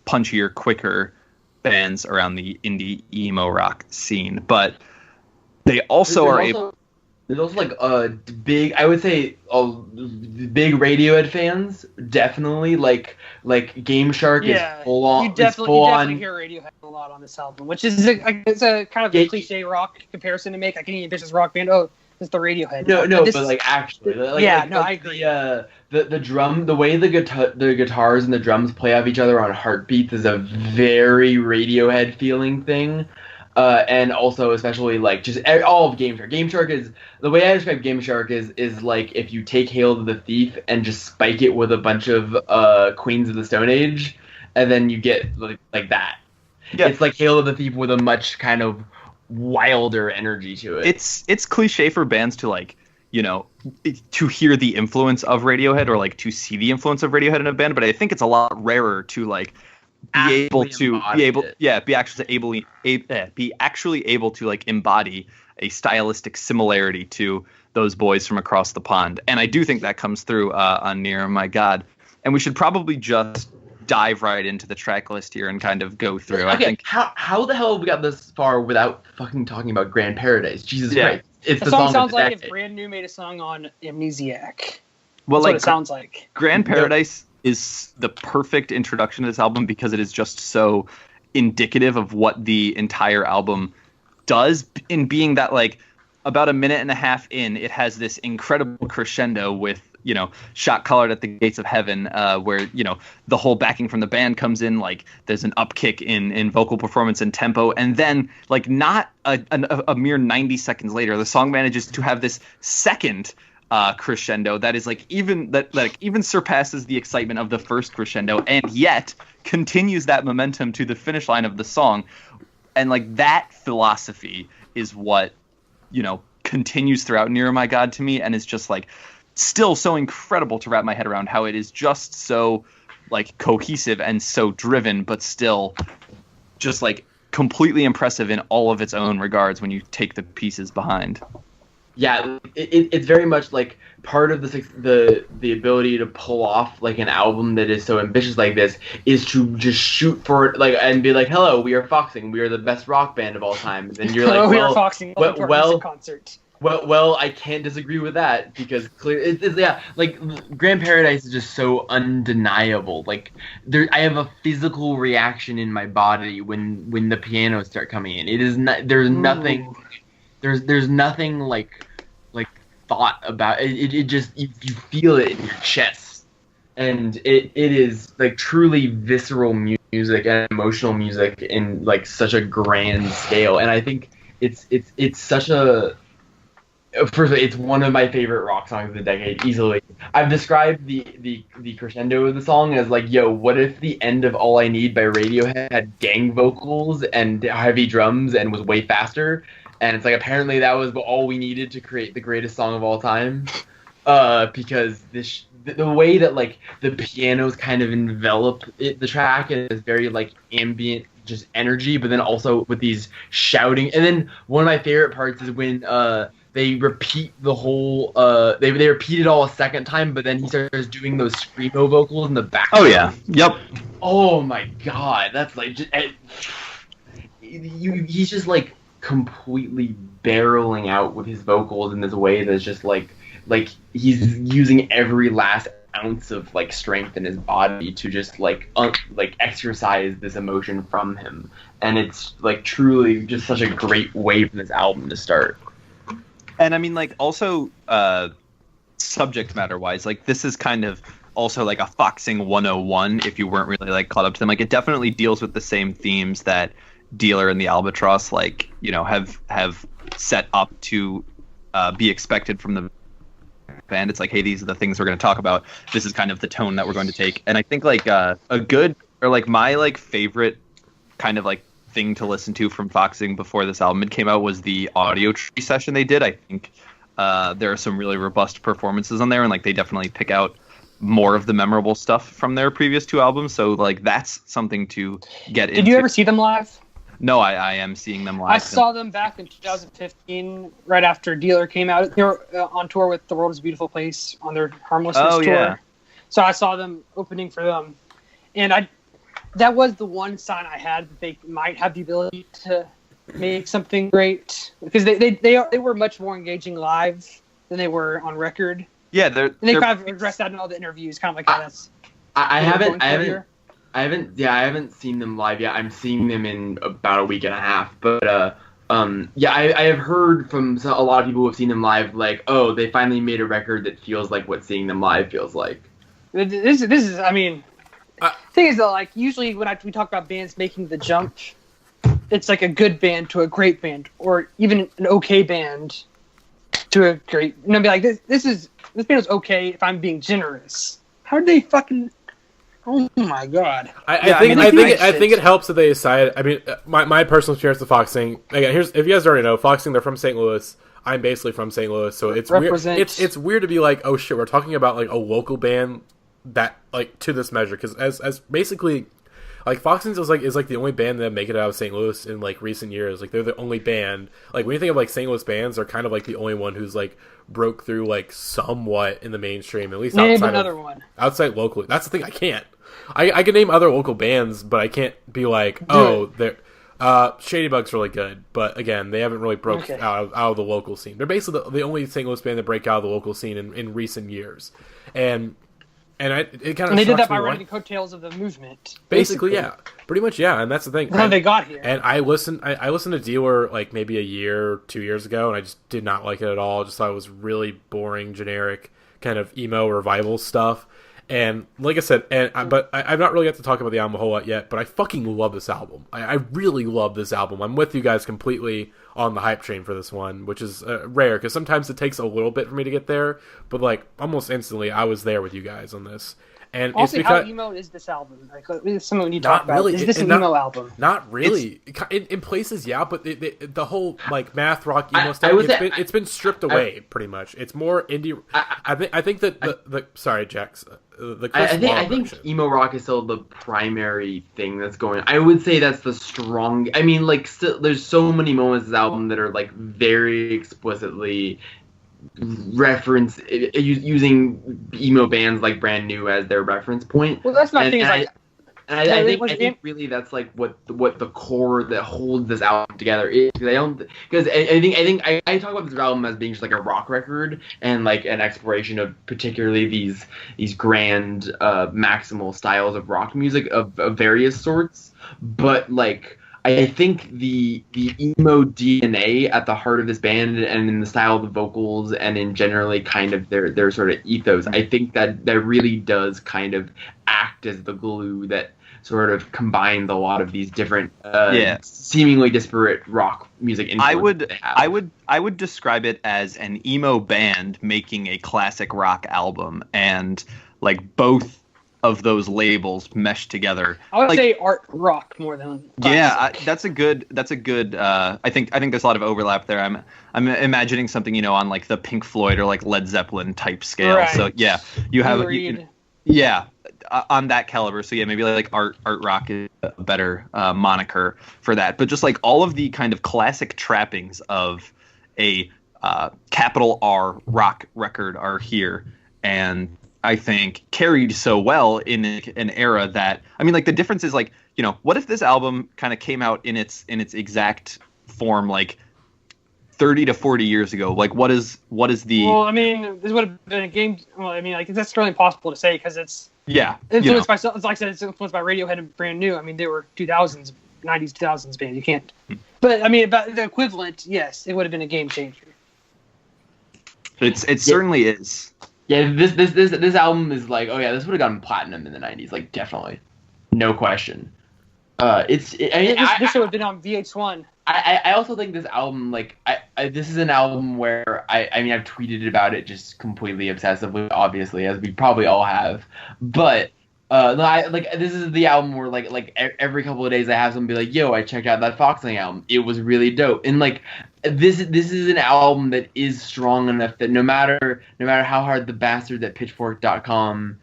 punchier, quicker bands around the indie emo rock scene. But they also are able. There's also like big, I would say, big Radiohead fans. Definitely, like Game Shark is full on. You definitely hear Radiohead a lot on this album, which is it's a kind of a cliche rock comparison to make. Like any ambitious rock band, it's the Radiohead. No, but like actually, I agree. The drum, the way the guitars and the drums play off each other on heartbeats is a very Radiohead feeling thing. And also, especially like just all of Game Shark. Game Shark is, the way I describe Game Shark is like if you take Hail to the Thief and just spike it with a bunch of Queens of the Stone Age, and then you get like that. Yeah. It's like Hail to the Thief with a much kind of wilder energy to it. It's cliche for bands to like, to hear the influence of Radiohead or like to see the influence of Radiohead in a band, but I think it's a lot rarer to like be actually able to like embody a stylistic similarity to those boys from across the pond. And I do think that comes through on Near My God. And we should probably just dive right into the track list here and kind of go through. Okay, I think how the hell have we got this far without fucking talking about Grand Paradise? Jesus Christ. It's the song sounds like if Brand New made a song on Amnesiac. Well, That's like what it sounds like. Grand Paradise is the perfect introduction to this album because it is just so indicative of what the entire album does, in being that like about a minute and a half in, it has this incredible crescendo with, you know, Shot Colored at the Gates of Heaven, where, you know, the whole backing from the band comes in, like there's an upkick in vocal performance and tempo, and then like not a mere 90 seconds later, the song manages to have this second crescendo that is like even surpasses the excitement of the first crescendo, and yet continues that momentum to the finish line of the song. And like that philosophy is what, you know, continues throughout Near My God to me, and it's just like still so incredible to wrap my head around how it is just so like cohesive and so driven, but still just like completely impressive in all of its own regards when you take the pieces behind. Yeah, it's very much like part of the ability to pull off like an album that is so ambitious like this is to just shoot for it, like, and be like, hello, we are Foxing, we are the best rock band of all time. And then you're like, we are Foxing. well, concert. Well, I can't disagree with that because clearly, yeah, like Grand Paradise is just so undeniable. Like I have a physical reaction in my body when the pianos start coming in. It is not. There's nothing. There's nothing like thought about it. It just you feel it in your chest, and it is like truly visceral music and emotional music in like such a grand scale. And I think it's such a. Firstly, it's one of my favorite rock songs of the decade, easily. I've described the crescendo of the song as like, yo, what if the end of All I Need by Radiohead had gang vocals and heavy drums and was way faster? And it's like, apparently that was all we needed to create the greatest song of all time. Because the way that like the pianos kind of envelop the track, and it's very like ambient, just energy, but then also with these shouting. And then one of my favorite parts is when they repeat the whole they repeat it all a second time, but then he starts doing those screamo vocals in the background. Oh yeah, yep. Oh my god, that's like he's just like completely barreling out with his vocals in this way that's just like he's using every last ounce of like strength in his body to just like exercise this emotion from him. And it's like truly just such a great way for this album to start. And I mean, like, also subject matter wise, like this is kind of also like a Foxing 101 if you weren't really like caught up to them. Like it definitely deals with the same themes that Dealer and the Albatross, like, you know, have set up to be expected from the band. It's like, hey, these are the things we're going to talk about. This is kind of the tone that we're going to take. And I think like a good, or like my like favorite kind of like thing to listen to from Foxing before this album came out was the audio tree session they did. I think there are some really robust performances on there, and like they definitely pick out more of the memorable stuff from their previous two albums. So like that's something to get into. Did you ever see them live? No, I am seeing them live. I saw them back in 2015, right after Dealer came out. They were on tour with The World Is a Beautiful Place on their Harmlessness tour. Yeah. So I saw them opening for them. And that was the one sign I had that they might have the ability to make something great. Because they were much more engaging live than they were on record. Yeah, they kind of addressed that in all the interviews, kind of like how that's... I haven't seen them live yet. I'm seeing them in about a week and a half. But I have heard from a lot of people who have seen them live, like, oh, they finally made a record that feels like what seeing them live feels like. This is, I mean, the thing is though, like usually when we talk about bands making the jump, it's like a good band to a great band, or even an okay band to a great. You know, be like this band is okay if I'm being generous. How did they fucking? Oh my god! I think it helps that they decide. I mean, my personal experience with Foxing. Again, if you guys already know, Foxing, they're from St. Louis. I'm basically from St. Louis, so it's weird. It's weird to be like, oh shit, we're talking about like a local band that like to this measure, because as basically like Foxing is like the only band that make it out of St. Louis in like recent years. Like they're the only band. Like when you think of like St. Louis bands, they're kind of like the only one who's like broke through like somewhat in the mainstream, at least outside locally. That's the thing. I can name other local bands, but I can't be like, oh, Shady Bug's really good, but again, they haven't really broke out of the local scene. They're basically the only singles band to break out of the local scene in recent years, and it kind of. And they did that by riding the coattails of the movement. Basically, yeah, pretty much, yeah, and that's the thing. How they got here. And I listened to Dealer like maybe a year, 2 years ago, and I just did not like it at all. I just thought it was really boring, generic kind of emo revival stuff. And like I said, I've not really got to talk about the album a whole lot yet, but I fucking love this album. I really love this album. I'm with you guys completely on the hype train for this one, which is rare, because sometimes it takes a little bit for me to get there, but like almost instantly I was there with you guys on this. And also, it's because, how emo is this album? Like, this is something we need to talk about. Really, is this an emo album? Not really. In places, yeah, but the whole like math rock emo stuff, it's been stripped away pretty much. It's more indie. I think that the sorry, Jax. I think emo rock is still the primary thing that's going. I would say that's the strong. I mean, like, there's so many moments in this album that are like very explicitly reference using emo bands like Brand New as their reference point. Well, that's not things like. I think really that's like what the core that holds this album together is. Because I talk about this album as being just like a rock record and like an exploration of particularly these grand maximal styles of rock music of various sorts. But like I think the emo DNA at the heart of this band and in the style of the vocals and in generally kind of their sort of ethos, I think that really does kind of act as the glue that sort of combines a lot of these different seemingly disparate rock music influences. I would describe it as an emo band making a classic rock album, and like both of those labels meshed together. I would say art rock more than classic. Yeah, that's a good. I think there's a lot of overlap there. I'm imagining something on like the Pink Floyd or like Led Zeppelin type scale. Right. So yeah, you have on that caliber. So yeah, maybe like art rock is a better moniker for that. But just like all of the kind of classic trappings of a capital R rock record are here, and I think carried so well in an era that, I mean, like the difference is like, what if this album kind of came out in its exact form like 30 to 40 years ago? Like what is the... Well, I mean, this would have been a game... Well, I mean, like that's really impossible to say because it's influenced by... Like I said, it's influenced by Radiohead and Brand New. I mean, they were 90s, 2000s band. You can't... But, I mean, about the equivalent, yes, it would have been a game changer. It certainly is. Yeah, this album is like, oh yeah, this would have gotten platinum in the 90s, like definitely, no question. This would have been on VH1. I also think this album, like, this is an album where I mean I've tweeted about it just completely obsessively, obviously, as we probably all have, but this is the album where like every couple of days I have someone be like, yo, I checked out that Foxing album, it was really dope, and like. This is an album that is strong enough that no matter how hard the bastards at Pitchfork.com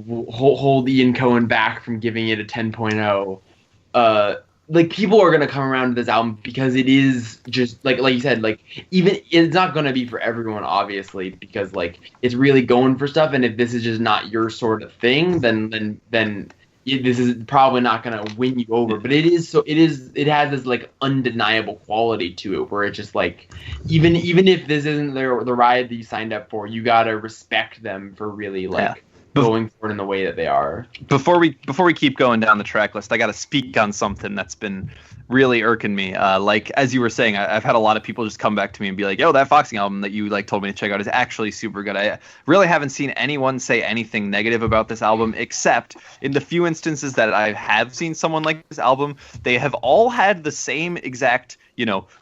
hold Ian Cohen back from giving it a 10.0, like people are gonna come around to this album because it is just like you said, like even it's not gonna be for everyone, obviously, because like it's really going for stuff, and if this is just not your sort of thing, then this is probably not going to win you over, but it has this like undeniable quality to it where it's just like, even if this isn't the ride that you signed up for, you got to respect them for really like going for it in the way that they are. Before we keep going down the track list, I got to speak on something that's been really irking me. Like as you were saying, I've had a lot of people just come back to me and be like, yo, that Foxing album that you like told me to check out is actually super good. I really haven't seen anyone say anything negative about this album, except in the few instances that I have seen someone like this album, they have all had the same exact,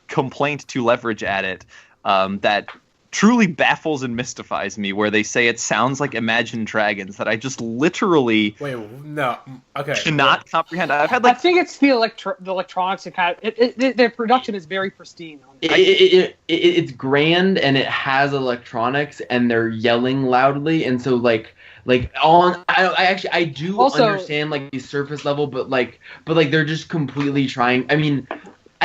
complaint to leverage at it, that truly baffles and mystifies me, where they say it sounds like Imagine Dragons, that I just literally cannot comprehend. I've had like, I think it's the electronics and kind of their production is very pristine. It's grand and it has electronics and they're yelling loudly, and so I do also understand like the surface level, but they're just completely trying. I mean,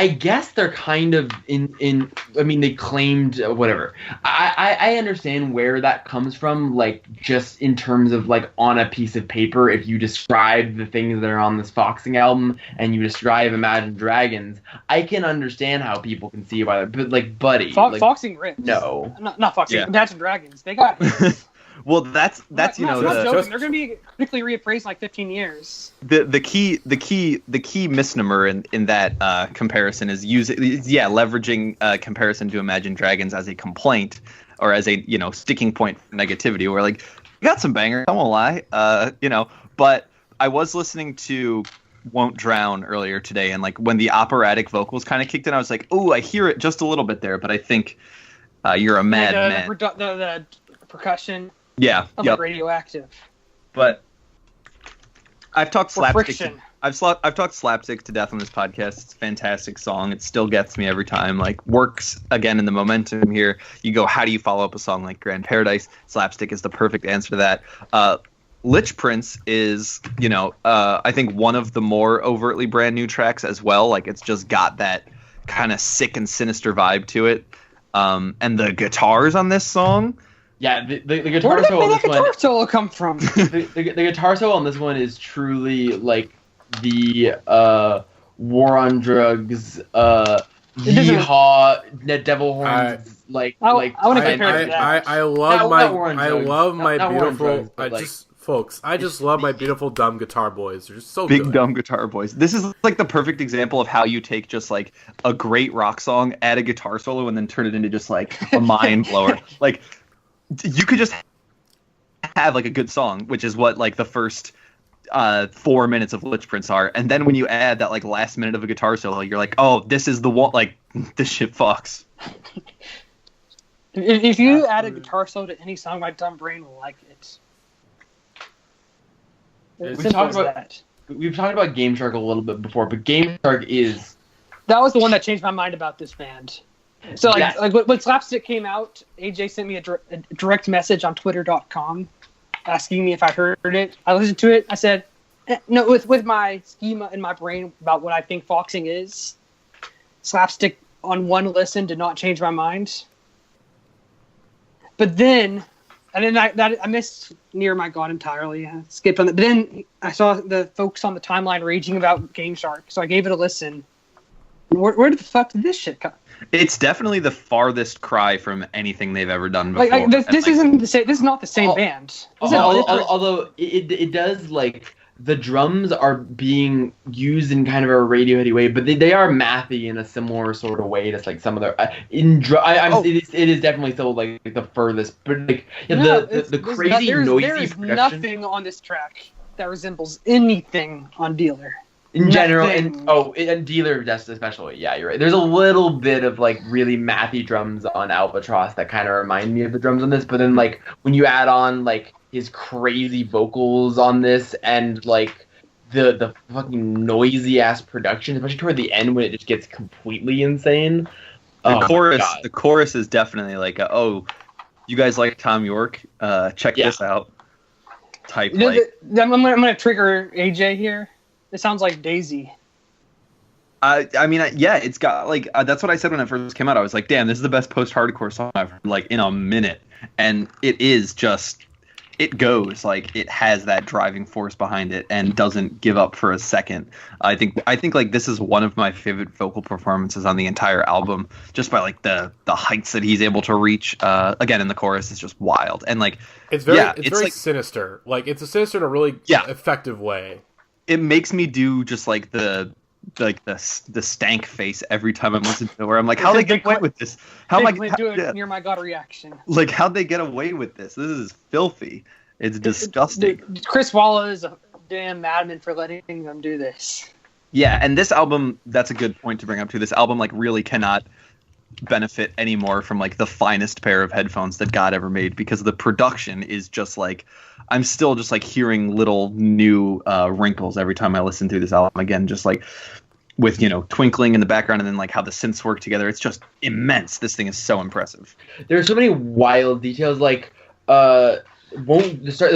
I guess they're kind of in. I mean, they claimed whatever. I understand where that comes from. Like, just in terms of like on a piece of paper, if you describe the things that are on this Foxing album and you describe Imagine Dragons, I can understand how people can see why. But like, buddy, like, Foxing rips. No, not Foxing. Imagine Dragons. They got. Well, that's you know, joking. They're going to be critically reappraised in like 15 years. The key misnomer in that comparison is leveraging comparison to Imagine Dragons as a complaint or as a sticking point for negativity. Where like, you got some bangers, I won't lie, But I was listening to Won't Drown earlier today, and like when the operatic vocals kind of kicked in, I was like, oh, I hear it just a little bit there, but I think you're a madman. The percussion. Yeah. Like radioactive. But I've talked slapstick. Friction. I've talked slapstick to death on this podcast. It's a fantastic song. It still gets me every time. Like, works again in the momentum here. You go, how do you follow up a song like Grand Paradise? Slapstick is the perfect answer to that. Lich Prince is, I think one of the more overtly brand new tracks as well. Like, it's just got that kind of sick and sinister vibe to it. And the guitars on this song. Yeah, the guitar solo on this one. Where did the guitar solo come from? the guitar solo on this one is truly like the War on Drugs, Yeehaw, Devil Horns. I want to compare that. I love my beautiful dumb guitar boys. They're just so big good. Dumb guitar boys. This is like the perfect example of how you take just like a great rock song, add a guitar solo, and then turn it into just like a mind blower. Like, you could just have like a good song, which is what like the first 4 minutes of Lich Prince are, and then when you add that like last minute of a guitar solo, you're like, oh, this is the one. Like, this shit fucks. If you add a guitar solo to any song, my dumb brain will like it. We've talked about Game Shark a little bit before, but Game Shark is... That was the one that changed my mind about this band. So, like when Slapstick came out, AJ sent me a direct message on Twitter.com asking me if I heard it. I listened to it. I said, no, with my schema in my brain about what I think Foxing is, Slapstick on one listen did not change my mind. But then... And then I missed Near My God entirely. I skipped on it. But then I saw the folks on the timeline raging about Game Shark, so I gave it a listen. Where the fuck did this shit come? It's definitely the farthest cry from anything they've ever done before. This isn't the same. This is not the same band. Although it does, like, the drums are being used in kind of a Radioheady way, but they are mathy in a similar sort of way to like some of their it is definitely still like the furthest, but like the crazy noisy there's production. Nothing on this track that resembles anything on Dealer. In general, and Dealer just especially, yeah, you're right. There's a little bit of like really mathy drums on Albatross that kind of remind me of the drums on this, but then like when you add on like his crazy vocals on this and like the fucking noisy ass production, especially toward the end when it just gets completely insane. The chorus is definitely like you guys like Tom York? Check this out. Type like. I'm gonna trigger AJ here. It sounds like Daisy. I mean, it's got like that's what I said when it first came out. I was like, damn, this is the best post-hardcore song I've heard like in a minute, and it is just. It goes like it has that driving force behind it and doesn't give up for a second. I think like this is one of my favorite vocal performances on the entire album, just by like the heights that he's able to reach. Again, in the chorus is just wild and like it's very like, sinister. Like it's a sinister in a really effective way. It makes me do just like the stank face every time I'm listening to it, where I'm like, how they get away with this? Near My God reaction. Like, how'd they get away with this? This is filthy. It's disgusting. Chris Walla is a damn madman for letting them do this. Yeah, and this album, that's a good point to bring up too. This album like really cannot benefit anymore from like the finest pair of headphones that God ever made, because the production is just like, I'm still just like hearing little new wrinkles every time I listen through this album again, just like with twinkling in the background and then like how the synths work together. It's just immense. This thing is so impressive. There are so many wild details, like the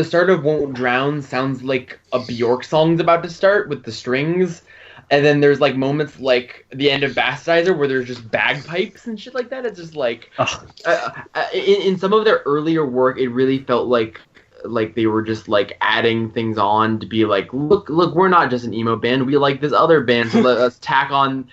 start of Won't Drown sounds like a Bjork song's about to start with the strings. And then there's like moments like the end of Bastardizer where there's just bagpipes and shit like that. It's just like in some of their earlier work, it really felt like they were just like adding things on to be like, look, we're not just an emo band. We like this other band, so let's tack on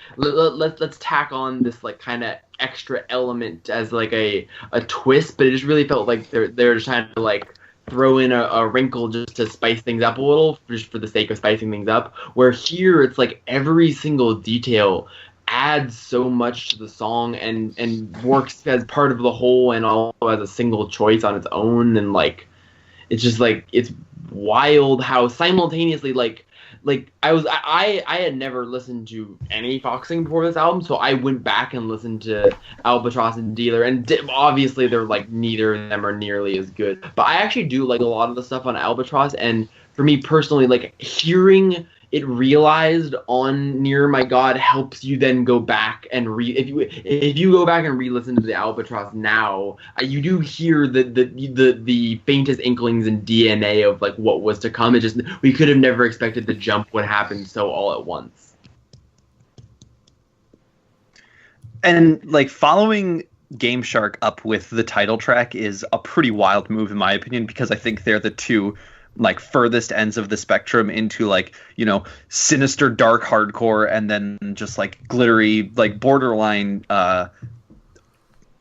this like kind of extra element as like a twist. But it just really felt like they're just trying to like throw in a wrinkle just to spice things up a little, just for the sake of spicing things up. Where here it's like every single detail adds so much to the song and works as part of the whole and also as a single choice on its own. And like it's just like it's wild how simultaneously like I had never listened to any Foxing before this album, so I went back and listened to Albatross and Dealer, and obviously they're like neither of them are nearly as good. But I actually do like a lot of the stuff on Albatross, and for me personally, like hearing it realized on Near My God helps you then go back and if you go back and re-listen to the Albatross now, you do hear the faintest inklings and DNA of like what was to come. It just we could have never expected the jump would happen so all at once. And like following Game Shark up with the title track is a pretty wild move in my opinion, because I think they're the two like furthest ends of the spectrum into like, you know, sinister dark hardcore and then just like glittery like borderline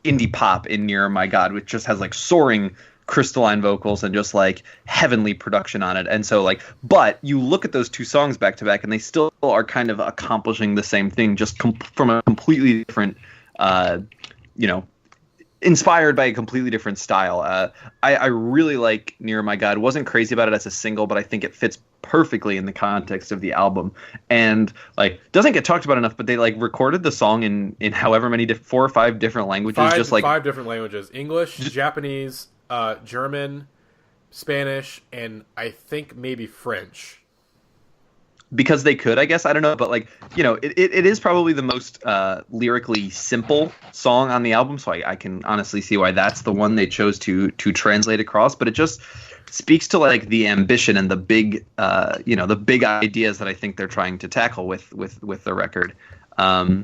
indie pop in Near My God, which just has like soaring crystalline vocals and just like heavenly production on it. And so like, but you look at those two songs back to back and they still are kind of accomplishing the same thing, just from a completely different you know, inspired by a completely different style. I really like Near My God. Wasn't crazy about it as a single, but I think it fits perfectly in the context of the album. And like doesn't get talked about enough, but they like recorded the song in however many 4 or 5 different languages. Five different languages: English, Japanese, German, Spanish, and I think maybe French. Because they could, I guess. I don't know. But, like, you know, it is probably the most lyrically simple song on the album. So I can honestly see why that's the one they chose to translate across. But it just speaks to, like, the ambition and the big, the big ideas that I think they're trying to tackle with the record. I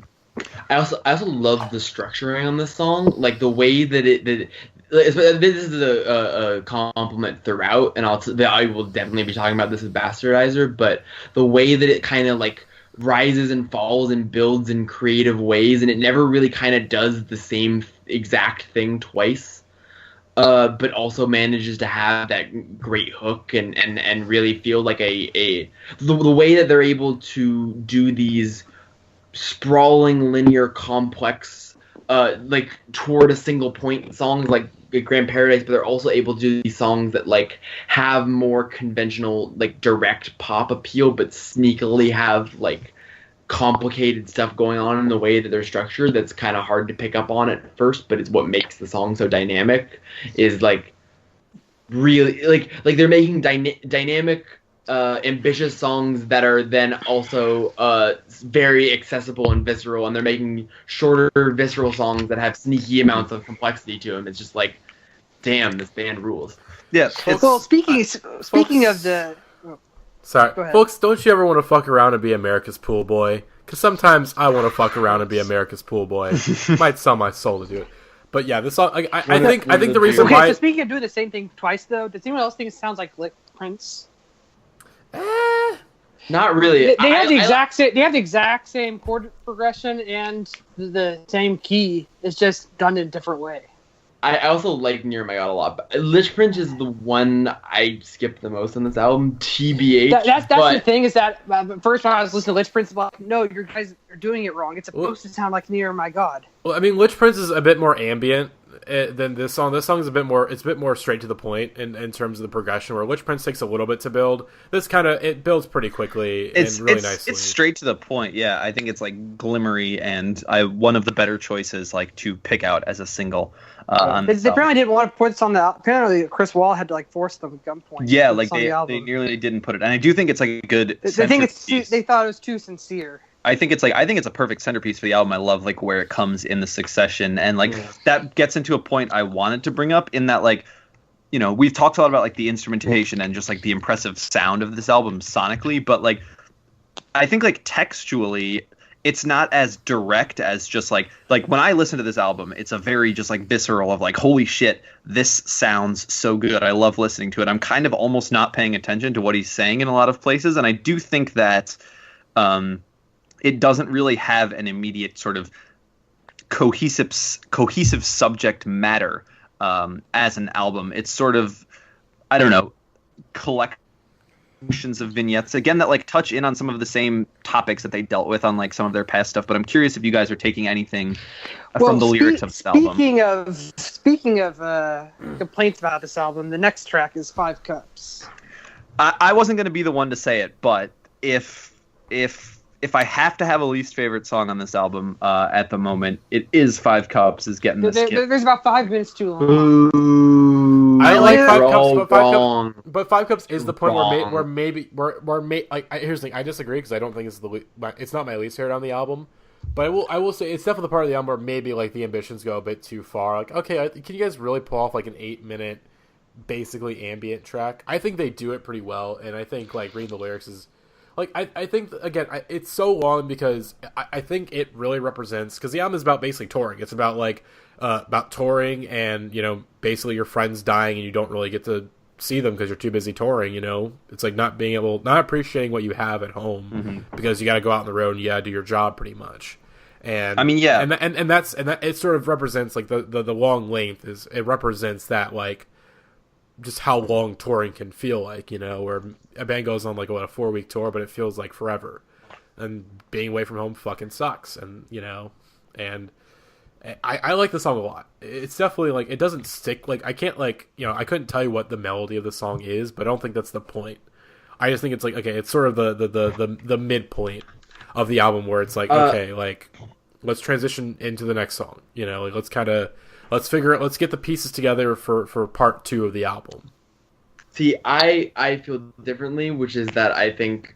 also love the structuring on this song. Like, the way that this is a compliment throughout, and I will definitely be talking about this with Bastardizer, but the way that it kind of like rises and falls and builds in creative ways, and it never really kind of does the same exact thing twice, but also manages to have that great hook and really feel like the way that they're able to do these sprawling, linear, complex, like toward a single point songs like Grand Paradise, but they're also able to do these songs that like have more conventional like direct pop appeal, but sneakily have like complicated stuff going on in the way that they're structured. That's kind of hard to pick up on at first, but it's what makes the song so dynamic. Is like really like they're making dynamic, ambitious songs that are then also very accessible and visceral, and they're making shorter visceral songs that have sneaky amounts of complexity to them. It's just like, damn, this band rules. Yeah. Well, speaking of the... Sorry, folks, don't you ever want to fuck around and be America's pool boy? Because sometimes I want to fuck around and be America's pool boy. Might sell my soul to do it. But yeah, this song, I think the reason why... Okay, so speaking of doing the same thing twice, though, does anyone else think it sounds like Lick Prince? Not really. They have the exact same chord progression and the same key. It's just done in a different way. I also like Near My God a lot. But Lich Prince is the one I skipped the most on this album, TBH. That's the thing, is that first when I was listening to Lich Prince, I'm like, no, you guys are doing it wrong. It's supposed to sound like Near My God. Well, I mean, Lich Prince is a bit more ambient than this song. This song is a bit more straight to the point in terms of the progression, where Lich Prince takes a little bit to build. This it builds pretty quickly and really nicely. It's straight to the point. Yeah, I think it's like glimmery, and one of the better choices like to pick out as a single. They apparently didn't want to put this on the. Apparently, Chris Wall had to like force them at gunpoint. Yeah, like they nearly didn't put it, and I do think it's like a good. They thought it was too sincere. I think it's a perfect centerpiece for the album. I love like where it comes in the succession, and like that gets into a point I wanted to bring up in that, like, you know, we've talked a lot about like the instrumentation and just like the impressive sound of this album sonically, but like I think like textually, it's not as direct as just like when I listen to this album, it's a very just like visceral of like, holy shit, this sounds so good. I love listening to it. I'm kind of almost not paying attention to what he's saying in a lot of places. And I do think that it doesn't really have an immediate sort of cohesive subject matter as an album. It's sort of, I don't know, collections of vignettes again that like touch in on some of the same topics that they dealt with on like some of their past stuff. But I'm curious if you guys are taking anything from the lyrics of this album. Speaking of complaints about this album, the next track is 5 Cups. I wasn't going to be the one to say it, but if I have to have a least favorite song on this album at the moment, it is 5 Cups is getting this skip. There's about 5 minutes too long. Ooh, I like 5 Cups, but 5 Cups is the point where maybe here's the thing. I disagree because I don't think it's not my least favorite on the album. But I will say it's definitely the part of the album where maybe like the ambitions go a bit too far. Like, okay, can you guys really pull off like an 8-minute basically ambient track? I think they do it pretty well, and I think like reading the lyrics is like I think again it's so long because I think it really represents, because the album is about basically touring. It's about like about touring and, you know, basically your friends dying and you don't really get to see them because you're too busy touring, you know. It's like not appreciating what you have at home because you got to go out on the road and you got to do your job pretty much. And I mean, yeah, and that it sort of represents like the long length it represents that, like, just how long touring can feel like, you know, where a band goes on like a 4-week tour, but it feels like forever, and being away from home fucking sucks. And, you know, and I like the song a lot. It's definitely like, it doesn't stick, like I can't, like, you know, I couldn't tell you what the melody of the song is, but I don't think that's the point. I just think it's like, okay, it's sort of the midpoint of the album where it's like, okay, like, let's transition into the next song, you know, like let's figure out, let's get the pieces together for part 2 of the album. See, I feel differently, which is that I think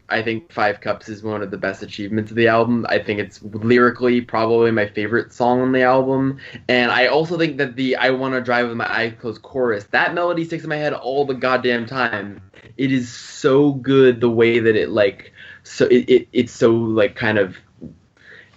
5 Cups is one of the best achievements of the album. I think it's lyrically probably my favorite song on the album. And I also think that the I Wanna Drive With My Eyes Closed chorus, that melody sticks in my head all the goddamn time. It is so good the way that it, like, so it's so, like, kind of,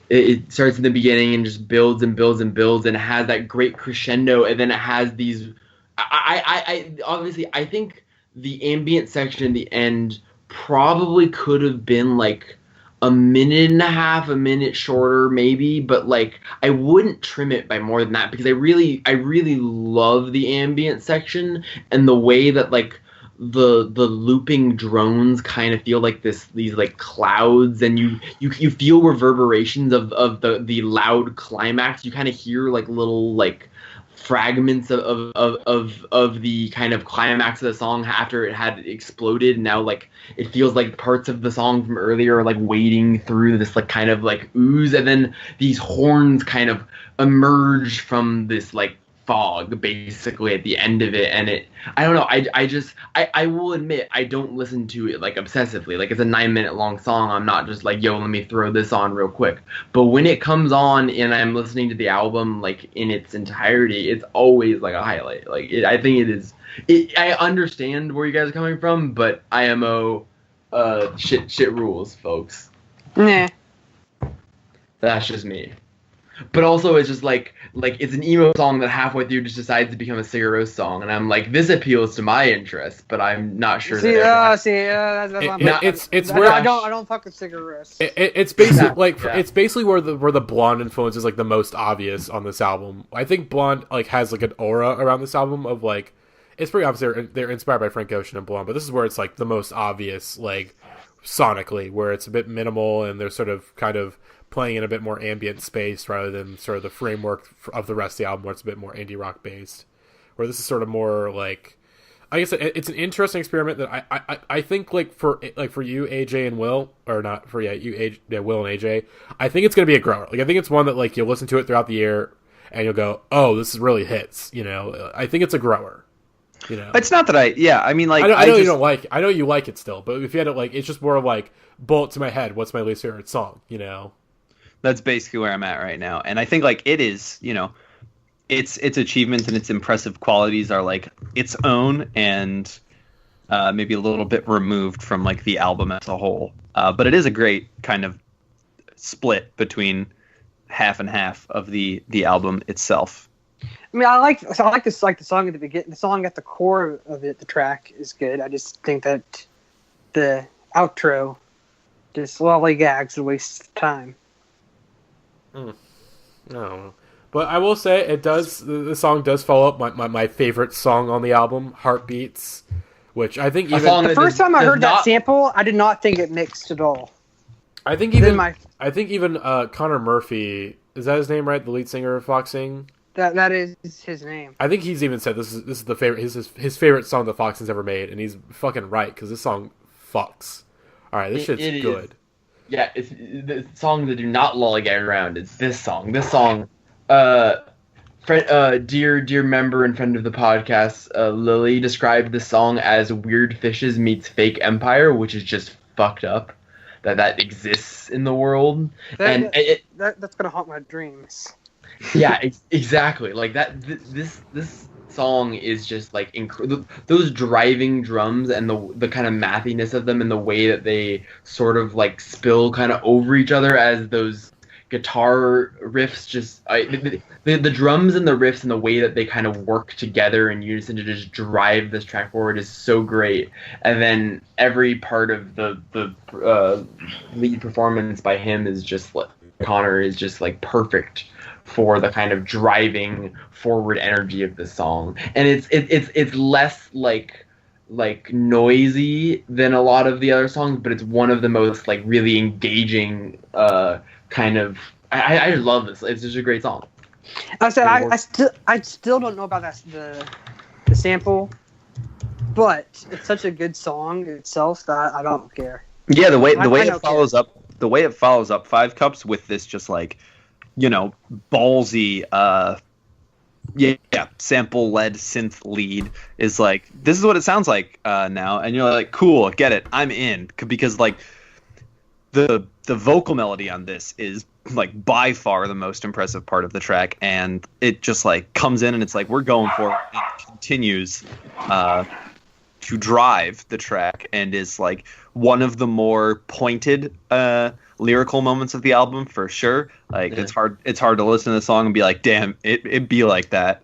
it starts in the beginning and just builds and builds and builds and has that great crescendo, and then it has these, I obviously, I think the ambient section at the end probably could have been like a minute and a half, a minute shorter maybe, but like I wouldn't trim it by more than that, because I really love the ambient section and the way that like the looping drones kind of feel like these like clouds, and you feel reverberations of the loud climax. You kind of hear like little like fragments of the kind of climax of the song after it had exploded. Now like it feels like parts of the song from earlier are like wading through this like kind of like ooze, and then these horns kind of emerge from this like fog basically at the end of it. And it, I don't know, I will admit I don't listen to it like obsessively. Like, it's a 9-minute long song. I'm not just like, yo, let me throw this on real quick. But when it comes on and I'm listening to the album like in its entirety, it's always like a highlight. Like I think it is. I understand where you guys are coming from, but IMO shit rules, folks. Nah. That's just me. But also, it's just like it's an emo song that halfway through just decides to become a Sigur Rós song, and I'm like, this appeals to my interests, but I'm not sure that it's where I don't fuck with Sigur Rós. It's basically it's basically where the Blonde influence is like the most obvious on this album. I think Blonde like has like an aura around this album of like, it's pretty obvious they're inspired by Frank Ocean and Blonde, but this is where it's like the most obvious, like sonically, where it's a bit minimal and they're sort of kind of playing in a bit more ambient space rather than sort of the framework of the rest of the album where it's a bit more indie rock based, where this is sort of more like, I guess it's an interesting experiment that I think like for you, AJ and Will, or not for you, Will and AJ, I think it's going to be a grower. Like, I think it's one that like you'll listen to it throughout the year and you'll go, oh, this really hits, you know. I think it's a grower, you know. It's not that I mean, like, I know you don't like it. I know you like it still, but if you had it, like, it's just more of like bullet to my head, what's my least favorite song, you know. That's basically where I'm at right now. And I think like it is, you know, its achievements and its impressive qualities are like its own, and maybe a little bit removed from like the album as a whole. But it is a great kind of split between half and half of the album itself. I mean, I like this, like the song at the beginning. The song at the core of it, the track is good. I just think that the outro just lollygags a waste of time. No, but I will say it does. The song does follow up my favorite song on the album, "Heartbeats," which I think even The first time I heard that sample, I did not think it mixed at all. I think even Connor Murphy, is that his name, right? The lead singer of Foxing. That is his name. I think he's even said this is the favorite his favorite song that Foxing's ever made, and he's fucking right because this song fucks. All right, this shit's good. Yeah, it's the songs that do not lollygag around. It's this song. This song, dear member and friend of the podcast, Lily described this song as Weird Fishes meets Fake Empire, which is just fucked up that exists in the world. That's gonna haunt my dreams. Yeah, exactly. Like that. This song is just like those driving drums and the kind of mathiness of them and the way that they sort of like spill kind of over each other as those guitar riffs the drums and the riffs and the way that they kind of work together in unison to just drive this track forward is so great. And then every part of the lead performance by him is just like Connor is just like perfect for the kind of driving forward energy of the song. And it's less like noisy than a lot of the other songs, but it's one of the most like really engaging kind of I love this. It's just a great song. I said I still don't know about the sample, but it's such a good song itself that I don't care. Yeah, the way it follows up Five Cups with this just like, you know, ballsy sample-led synth lead is like, this is what it sounds like now, and you're like, cool, get it, I'm in, because like the vocal melody on this is like by far the most impressive part of the track, and it just like comes in and it's like, we're going for it, and continues to drive the track and is like one of the more pointed lyrical moments of the album for sure. Like it's hard to listen to the song and be like, damn, it be like that.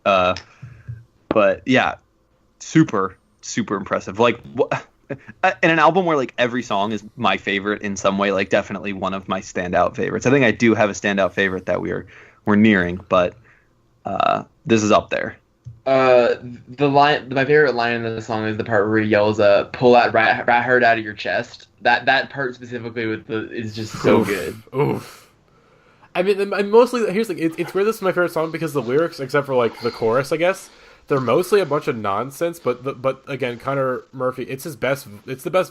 But yeah, super impressive. Like in an album where like every song is my favorite in some way, like definitely one of my standout favorites. I think I do have a standout favorite that we're nearing, but this is up there. My favorite line in the song is the part where he yells, "Pull that rat herd out of your chest." That part specifically is just so good. Oof. I mean, mostly here's like it's weird. This is my favorite song because the lyrics, except for like the chorus, I guess, they're mostly a bunch of nonsense. But again, Connor Murphy, it's the best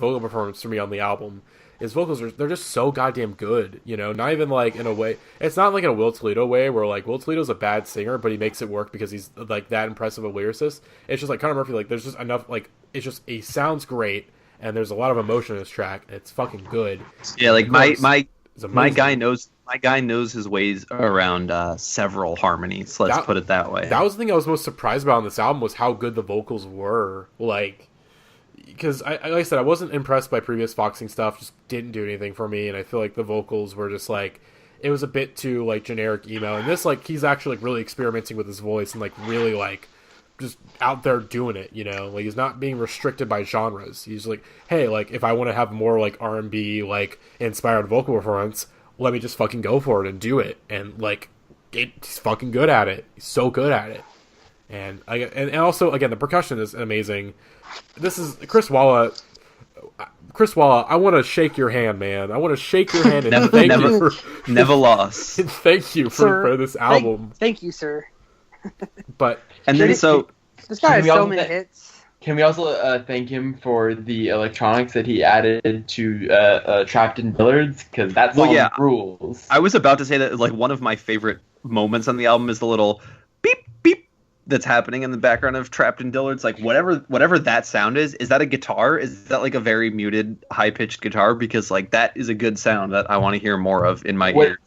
vocal performance for me on the album. His vocals they're just so goddamn good, you know. Not even like in a way. It's not like in a Will Toledo way where like Will Toledo's a bad singer, but he makes it work because he's like that impressive a lyricist. It's just like Connor Murphy. Like there's just enough. Like it's just he sounds great, and there's a lot of emotion in this track. And it's fucking good. Yeah, like my guy knows his ways around several harmonies. Let's put it that way. That was the thing I was most surprised about on this album was how good the vocals were. Like. Because, like I said, I wasn't impressed by previous Foxing stuff. Just didn't do anything for me. And I feel like the vocals were just, like... It was a bit too, like, generic emo. And this, like, he's actually, like, really experimenting with his voice and, like, really, like, just out there doing it, you know? Like, he's not being restricted by genres. He's like, hey, like, if I want to have more, like, R&B, like, inspired vocal performance, let me just fucking go for it and do it. And, like, he's fucking good at it. He's so good at it. And also, again, the percussion is amazing. This is Chris Walla. I want to shake your hand, man. I want to shake your hand and thank you for never lost. Thank you for this album. Thank you, sir. But this guy has so many hits. Can we also thank him for the electronics that he added to Trapped in Dillard's? Because that song rules. I was about to say that like one of my favorite moments on the album is the little beep beep that's happening in the background of Trapped in Dillard's. Like whatever that sound is that a guitar? Is that like a very muted, high-pitched guitar? Because like that is a good sound that I want to hear more of in my ears.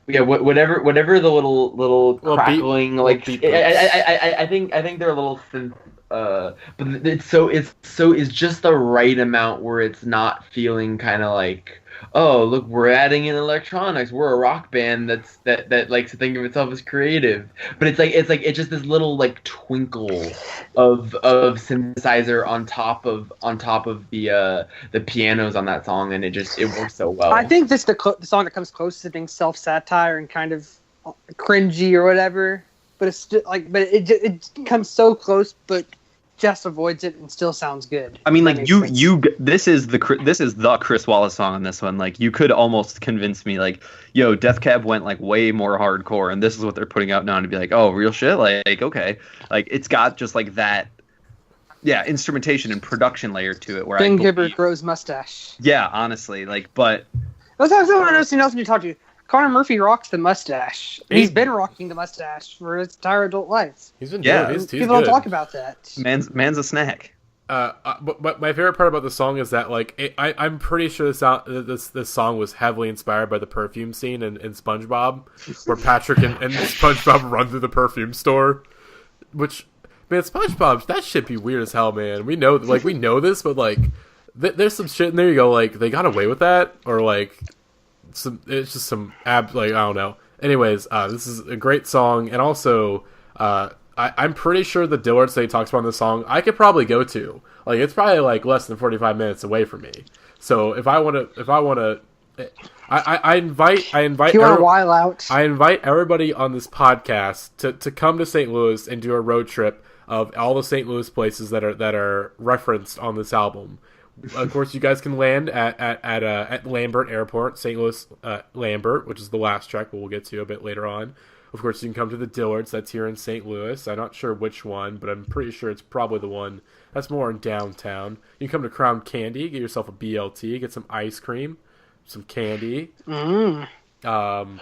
Yeah, whatever the little crackling, beep, I think they're little synth but it's just the right amount where it's not feeling kind of like, oh, look, we're adding in electronics. We're a rock band that likes to think of itself as creative. But it's just this little like twinkle of synthesizer on top of the pianos on that song, and it works so well. I think this the song that comes close to being self-satire and kind of cringy or whatever. But it's still like, but it comes so close, but just avoids it and still sounds good. I mean, like this is the Chris Wallace song on this one. Like, you could almost convince me, like, yo, Death Cab went like way more hardcore, and this is what they're putting out now, to be like, oh, real shit, like okay, like it's got just like that, yeah, instrumentation and production layer to it. Where Ben Gibbard grows mustache. Yeah, honestly, like, but that's what else when you talk to. Connor Murphy rocks the mustache. He's been rocking the mustache for his entire adult life. He's been he's people don't talk about that. Man's a snack. But my favorite part about the song is that, like, I'm pretty sure this song was heavily inspired by the perfume scene in SpongeBob, where Patrick and SpongeBob run through the perfume store. Which, man, SpongeBob, that shit be weird as hell, man. We know this, but like, there's some shit in there. You go, like, they got away with that, or like. It's just some like, I don't know. Anyways, this is a great song, and also I'm pretty sure the Dillards that he talks about in this song I could probably go to. Like, it's probably like less than 45 minutes away from me. So if I want to, I invite you want to while out. I invite everybody on this podcast to come to St. Louis and do a road trip of all the St. Louis places that are referenced on this album. Of course, you guys can land at Lambert Airport, St. Louis Lambert, which is the last track, but we'll get to a bit later on. Of course, you can come to the Dillards, that's here in St. Louis. I'm not sure which one, but I'm pretty sure it's probably the one that's more in downtown. You can come to Crown Candy, get yourself a BLT, get some ice cream, some candy. Where can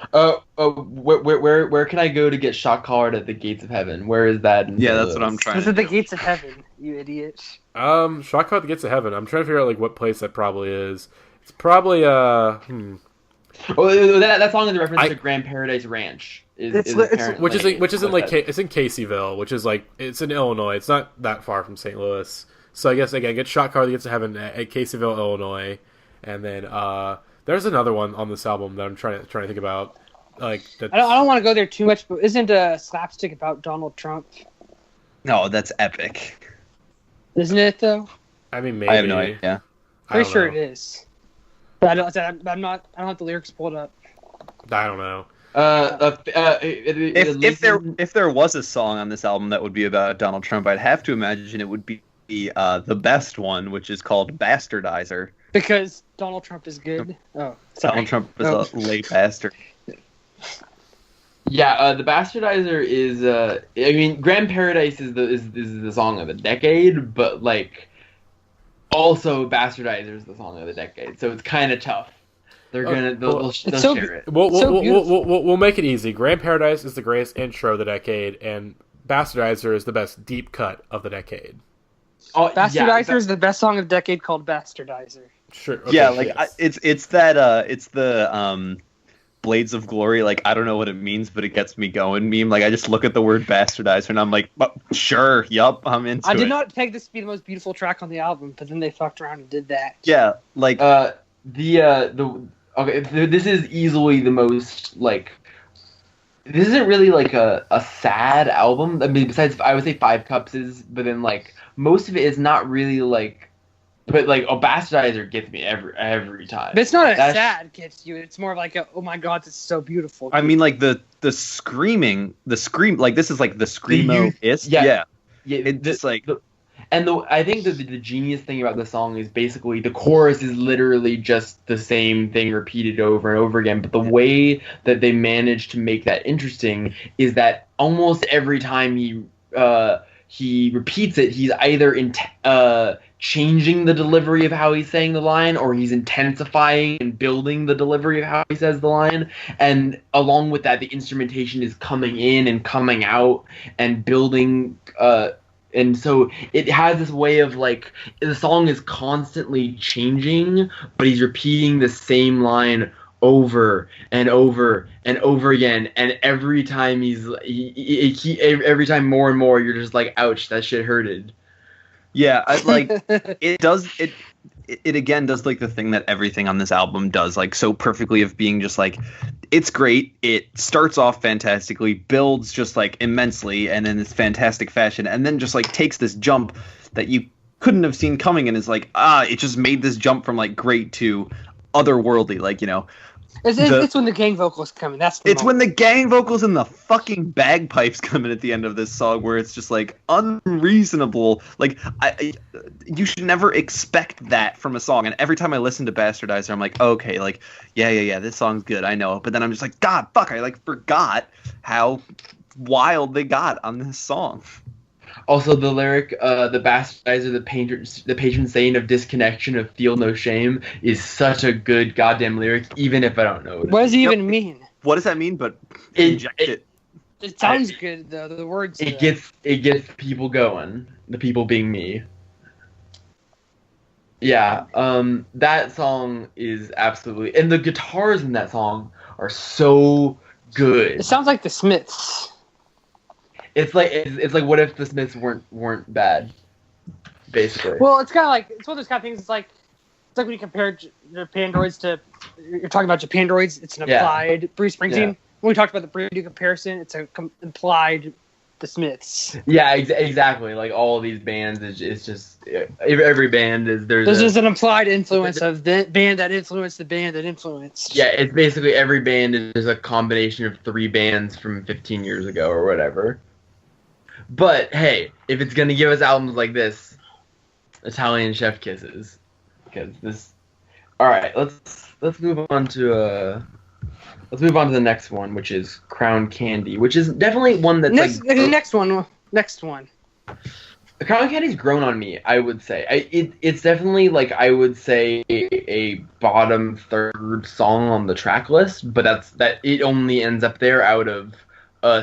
I go to get shot collared at the Gates of Heaven? Where is that? That's what I'm trying. This is the Gates of Heaven, you idiot. Shot collared at the Gates of Heaven. I'm trying to figure out like what place that probably is. It's probably Oh, that song is a reference to Grand Paradise Ranch. Which isn't like it's in Caseyville, which is like it's in Illinois. It's not that far from St. Louis. So I guess again, get shot collared at the Gates of Heaven at Caseyville, Illinois, and then there's another one on this album that I'm trying to think about. Like I don't want to go there too much, but isn't a Slapstick about Donald Trump? No, that's epic. Isn't it though? I mean, maybe. I have no idea. Pretty sure it is. But I don't have the lyrics pulled up. I don't know. If there was a song on this album that would be about Donald Trump, I'd have to imagine it would be the best one, which is called Bastardizer. Because Donald Trump is good. Oh, sorry. Donald Trump is a late bastard. Yeah, the Bastardizer is. I mean, Grand Paradise is the song of the decade, but like, also Bastardizer is the song of the decade. So it's kind of tough. They'll share it. We'll make it easy. Grand Paradise is the greatest intro of the decade, and Bastardizer is the best deep cut of the decade. Oh, Bastardizer is the best song of the decade, called Bastardizer. Sure. Okay, yeah, like yes. It's the Blades of Glory, like, I don't know what it means, but it gets me going meme. Like, I just look at the word Bastardizer and I'm like, sure, yup, I'm into it. I did not peg this to be the most beautiful track on the album, but then they fucked around and did that. Yeah, like this is easily the most, like, this isn't really like a sad album. I mean, besides, I would say Five Cups is, but then like most of it is not really like. But like, Bastardizer gets me every time. But it's not sad gets you. It's more of like oh my god, this is so beautiful. I mean, like the scream, like this is like the screamo-ist. Yeah. It's like. I think that the genius thing about the song is basically the chorus is literally just the same thing repeated over and over again. But the way that they managed to make that interesting is that almost every time he repeats it, he's either changing the delivery of how he's saying the line, or he's intensifying and building the delivery of how he says the line. And along with that, the instrumentation is coming in and coming out and building. And so it has this way of like the song is constantly changing, but he's repeating the same line over and over and over again, and every time every time more and more, you're just like, ouch, that shit hurted. Yeah, it does it again does like the thing that everything on this album does like so perfectly, of being just like, it's great, it starts off fantastically, builds just like immensely, and in this fantastic fashion, and then just like takes this jump that you couldn't have seen coming, and is like, it just made this jump from like great to otherworldly, like, you know. It's when the gang vocals come in. When the gang vocals and the fucking bagpipes come in at the end of this song, where it's just like unreasonable. Like, you should never expect that from a song. And every time I listen to Bastardizer, I'm like, okay, like, yeah, this song's good, I know. But then I'm just like, God, fuck, I like forgot how wild they got on this song. Also, the lyric, the bastardizer, the patron saint of disconnection, of feel no shame, is such a good goddamn lyric, even if I don't know what does it even mean? What does that mean? But inject it. It sounds good, though. The words. It gets people going. The people being me. Yeah, that song is absolutely, and the guitars in that song are so good. It sounds like the Smiths. It's like what if the Smiths weren't bad, basically. Well, it's kind of like, it's one of those kind of things. It's like when you compare Japandroids to, you're talking about Japandroids. It's an implied Bruce Springsteen. Yeah. When we talked about the Brady comparison, it's an implied the Smiths. Yeah, exactly. Like all of these bands, it's just every band is there's just an implied influence of the band that influenced the band that influenced. Yeah, it's basically every band is a combination of 3 bands from 15 years ago or whatever. But hey, if it's gonna give us albums like this, Italian Chef Kisses, because this. All right, let's move on to the next one, which is Crown Candy, which is definitely one that's next one. Crown Candy's grown on me, I would say. It's definitely, like, I would say a bottom third song on the track list, but that it only ends up there out of.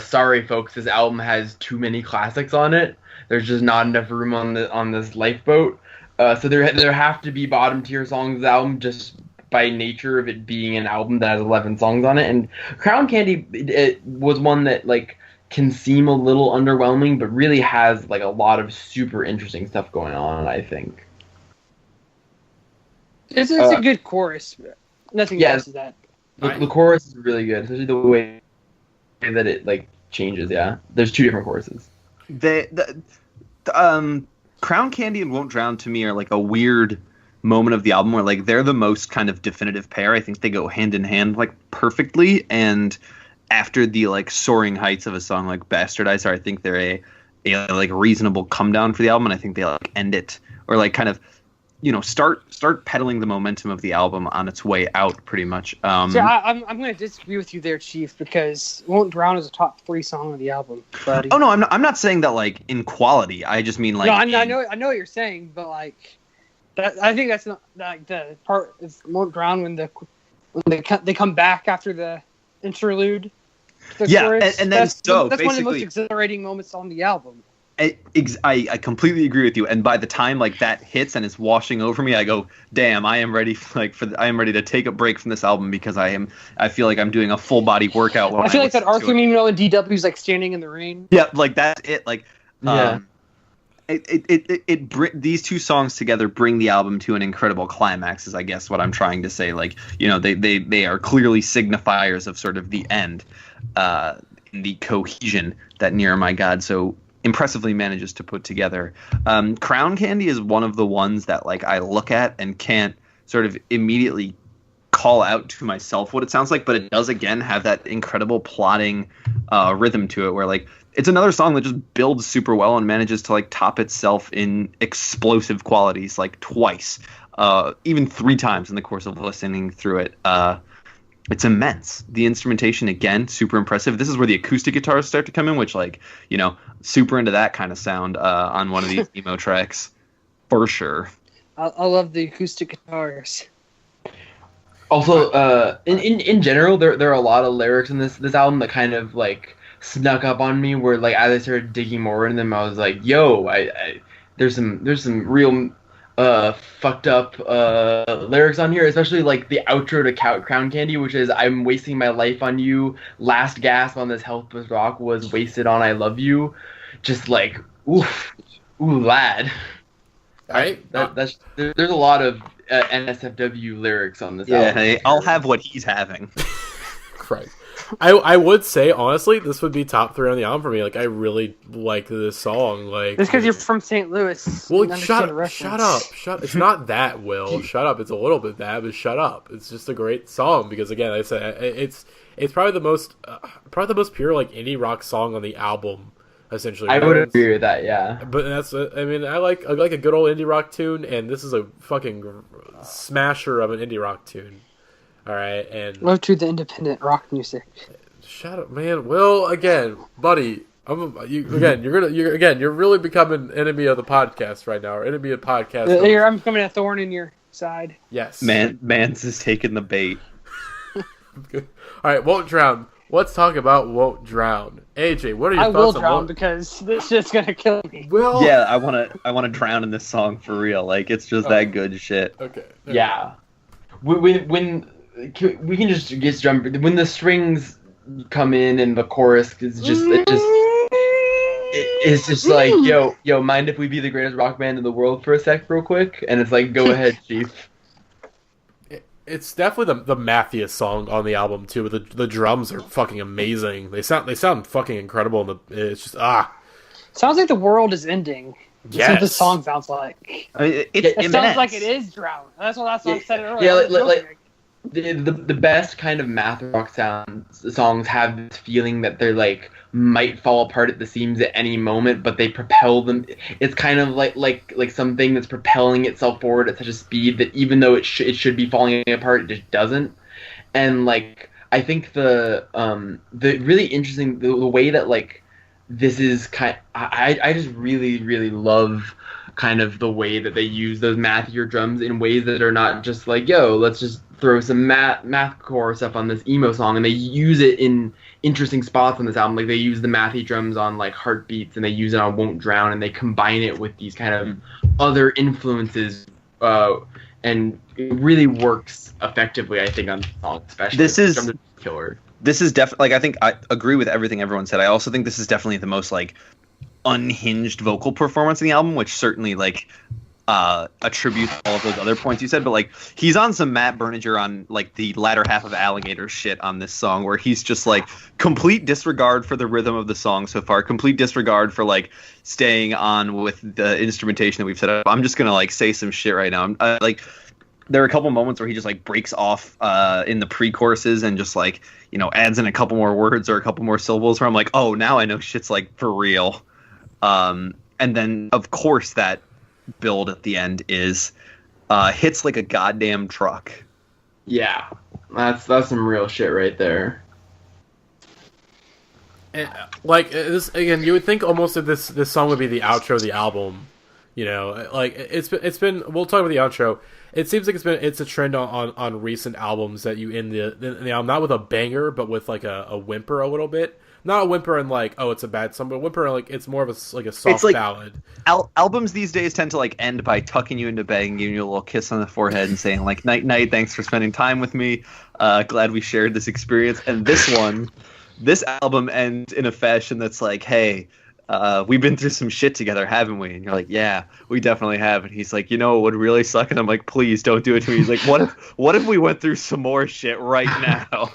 Sorry, folks, this album has too many classics on it. There's just not enough room on this lifeboat. So there have to be bottom tier songs of the album, just by nature of it being an album that has 11 songs on it. And Crown Candy, it was one that like can seem a little underwhelming, but really has like a lot of super interesting stuff going on, I think. It's a good chorus. Nothing else is that. The chorus is really good, especially the way that it like changes. Yeah, there's 2 different choruses. Crown Candy and Won't Drown to me are like a weird moment of the album where like they're the most kind of definitive pair. I think they go hand in hand like perfectly, and after the like soaring heights of a song like Bastardizer, I think they're a like reasonable come down for the album, and I think they like end it or like kind of, you know, start peddling the momentum of the album on its way out, pretty much. I'm going to disagree with you there, Chief, because "Won't Drown" is a top 3 song of the album, buddy. Oh no, I'm not saying that like in quality. I just mean like. No, I know what you're saying, but like, I think that's not like the part is "Won't Drown" when they come back after the interlude. Chorus. and then that's one of the most exhilarating moments on the album. I completely agree with you, and by the time like that hits and is washing over me, I go, damn, I am ready I am ready to take a break from this album, because I feel like I'm doing a full body workout. I feel like that Arthur meme, and DW's like standing in the rain. Yeah, like that's it. Like, these 2 songs together bring the album to an incredible climax, is I guess what I'm trying to say. Like, you know, they are clearly signifiers of sort of the end, the cohesion that Near My God so impressively manages to put together. Crown Candy is one of the ones that like I look at and can't sort of immediately call out to myself what it sounds like, but it does again have that incredible plotting rhythm to it, where like it's another song that just builds super well and manages to like top itself in explosive qualities like twice, even 3 times in the course of listening through it. It's immense. The instrumentation, again, super impressive. This is where the acoustic guitars start to come in, which, like, you know, super into that kind of sound on one of these emo tracks, for sure. I love the acoustic guitars. Also, in general, there are a lot of lyrics in this album that kind of, like, snuck up on me, where, like, as I started digging more into them, I was like, yo, there's some real... fucked up lyrics on here, especially like the outro to Crown Candy, which is "I'm wasting my life on you. Last gasp on this helpless rock was wasted on I love you." Just like oof, ooh lad. There's a lot of NSFW lyrics on this album. Hey, I'll have what he's having. Christ. I would say honestly, this would be top 3 on the album for me. Like, I really like this song. Like, just because you're from St. Louis. Well, shut up. It's not that, Will. Shut up. It's a little bit that, but shut up. It's just a great song because, again, like I said, it's probably the most pure like indie rock song on the album. Essentially, I would agree with that. Yeah, but that's I mean, I like a good old indie rock tune, and this is a fucking smasher of an indie rock tune. All right, and love to the independent rock music. Shut up, man. Will, again, buddy. You're really becoming enemy of the podcast right now, or enemy of podcast. Here, I'm becoming a thorn in your side. Yes, Mans is taking the bait. All right, Won't Drown. Let's talk about Won't Drown. AJ, what are your thoughts on I will drown because this shit's gonna kill me. Well, yeah, I wanna drown in this song for real. Like, it's just that good shit. Okay. Yeah. When we can just get jump when the strings come in and the chorus it's just like yo mind if we be the greatest rock band in the world for a sec real quick, and it's like go ahead chief. It's definitely the mathiest song on the album too. The drums are fucking amazing. They sound fucking incredible. It's just sounds like the world is ending. Yes. That's what the song sounds like. I mean, it sounds like it is drowned. That's what that song said earlier. Yeah, like the best kind of math rock songs have this feeling that they're like might fall apart at the seams at any moment, but they propel them. It's kind of like something that's propelling itself forward at such a speed that even though it should be falling apart, it just doesn't. And like I think the really interesting the way that like this is I just really love kind of the way that they use those mathier drums in ways that are not just like, yo, let's just throw some mathcore stuff on this emo song, and they use it in interesting spots on this album. Like they use the mathy drums on like Heartbeats, and they use it on Won't Drown, and they combine it with these kind of other influences, and it really works effectively, I think, on the song, especially. This is killer. This is definitely, like, I think I agree with everything everyone said. I also think this is definitely the most like unhinged vocal performance in the album, which certainly like attributes all of those other points you said. But like he's on some Matt Berninger on like the latter half of Alligator shit on this song, where he's just like complete disregard for the rhythm of the song so far, complete disregard for like staying on with the instrumentation that we've set up. I'm just gonna like say some shit right now. Like there are a couple moments where he just like breaks off in the pre-choruses and just like, you know, adds in a couple more words or a couple more syllables where I'm like, oh, now I know shit's like for real. And then of course that build at the end is hits like a goddamn truck. Yeah, that's some real shit right there. And, like this again, you would think almost that this song would be the outro of the album. You know, like it's been. We'll talk about the outro. It seems like it's a trend on recent albums that you end the album not with a banger, but with like a whimper a little bit. Not a whimper and like, oh, it's a bad song, but a whimper and like it's more of a soft ballad. Albums these days tend to like end by tucking you into bed and giving you a little kiss on the forehead and saying like, night night, thanks for spending time with me. Glad we shared this experience. And this album ends in a fashion that's like, hey, we've been through some shit together, haven't we? And you're like, yeah, we definitely have. And he's like, you know what would really suck? And I'm like, please don't do it to me. He's like, what if we went through some more shit right now?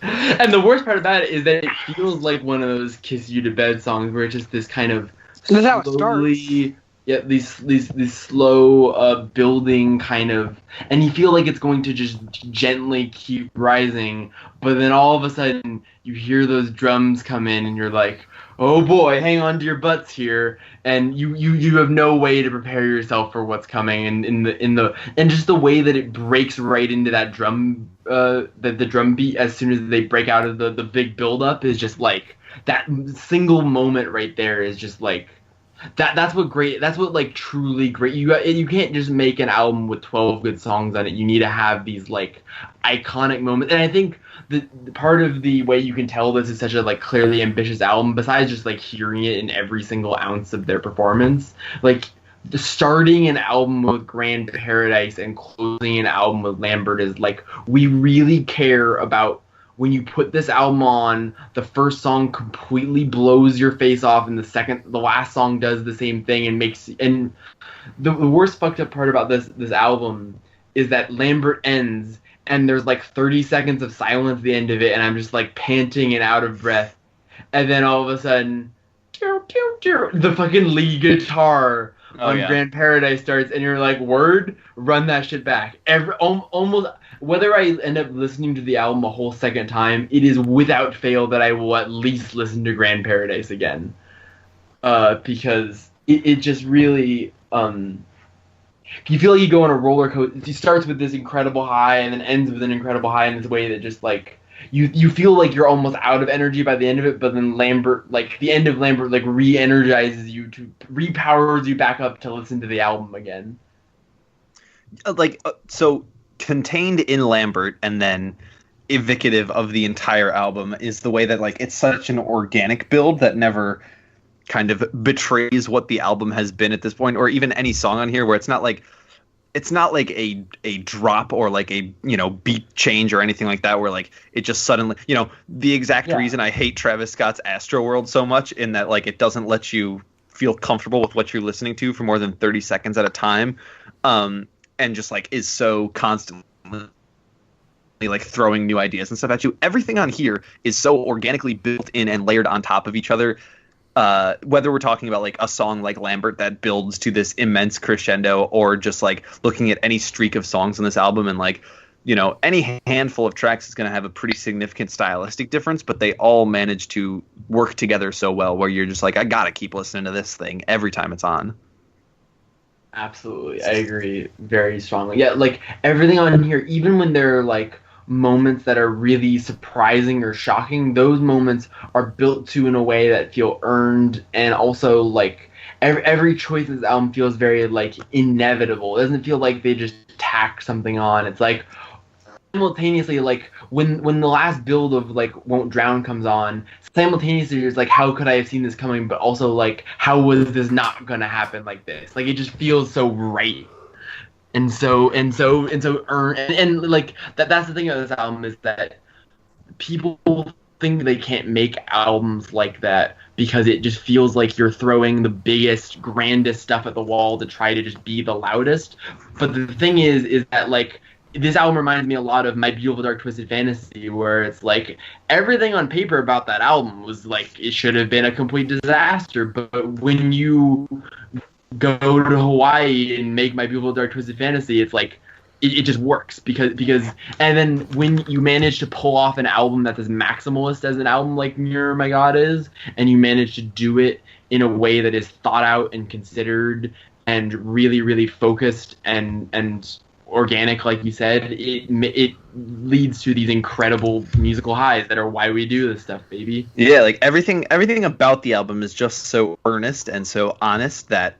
And the worst part about it is that it feels like one of those kiss you to bed songs where it's just this kind of slowly, these slow building kind of, and you feel like it's going to just gently keep rising, but then all of a sudden you hear those drums come in and you're like, oh boy, hang on to your butts here, and you have no way to prepare yourself for what's coming, and just the way that it breaks right into that drum, the drum beat as soon as they break out of the big build up is just like that single moment right there is just like that's what like truly great. You can't just make an album with 12 good songs on it. You need to have these like iconic moments, and I think the part of the way you can tell this is such a like clearly ambitious album, besides just like hearing it in every single ounce of their performance, like starting an album with Grand Paradise and closing an album with Lambert is like, we really care about when you put this album on, the first song completely blows your face off, and the last song does the same thing and the worst fucked up part about this album is that Lambert ends and there's like 30 seconds of silence at the end of it, and I'm just like panting and out of breath, and then all of a sudden, the fucking lead guitar on Grand Paradise starts, and you're like, word, run that shit back. Almost, whether I end up listening to the album a whole second time, it is without fail that I will at least listen to Grand Paradise again. Because it just really, you feel like you go on a roller coaster. It starts with this incredible high and then ends with an incredible high in this way that just like, you feel like you're almost out of energy by the end of it, but then Lambert, like the end of Lambert, like re-energizes you, repowers you back up to listen to the album again. So contained in Lambert and then evocative of the entire album is the way that like it's such an organic build that never kind of betrays what the album has been at this point, or even any song on here where it's not like a drop or like a, you know, beat change or anything like that where like it just suddenly, you know, the exact reason I hate Travis Scott's Astroworld so much, in that like it doesn't let you feel comfortable with what you're listening to for more than 30 seconds at a time, and just like is so constantly like throwing new ideas and stuff at you. Everything on here is so organically built in and layered on top of each other. Whether we're talking about like a song like Lambert that builds to this immense crescendo, or just like looking at any streak of songs on this album, and like, you know, any handful of tracks is going to have a pretty significant stylistic difference, but they all manage to work together so well where you're just like, I gotta keep listening to this thing every time it's on. Absolutely, I agree very strongly. Yeah, like everything on here, even when they're like moments that are really surprising or shocking, those moments are built to in a way that feel earned, and also like every choice in this album feels very like inevitable. It doesn't feel like they just tack something on. It's like simultaneously, like when the last build of like Won't Drown comes on, simultaneously it's like, how could I have seen this coming, but also like, how was this not gonna happen like this? Like it just feels so right. And so earn, and like that's the thing about this album, is that people think they can't make albums like that because it just feels like you're throwing the biggest, grandest stuff at the wall to try to just be the loudest. But the thing is that like this album reminds me a lot of My Beautiful Dark Twisted Fantasy, where it's like everything on paper about that album was like it should have been a complete disaster, but when you go to Hawaii and make My Beautiful Dark Twisted Fantasy, it's like it just works because and then when you manage to pull off an album that's as maximalist as an album like Mirror My God is, and you manage to do it in a way that is thought out and considered and really, really focused and organic, like you said, it leads to these incredible musical highs that are why we do this stuff, baby. Yeah, like everything about the album is just so earnest and so honest that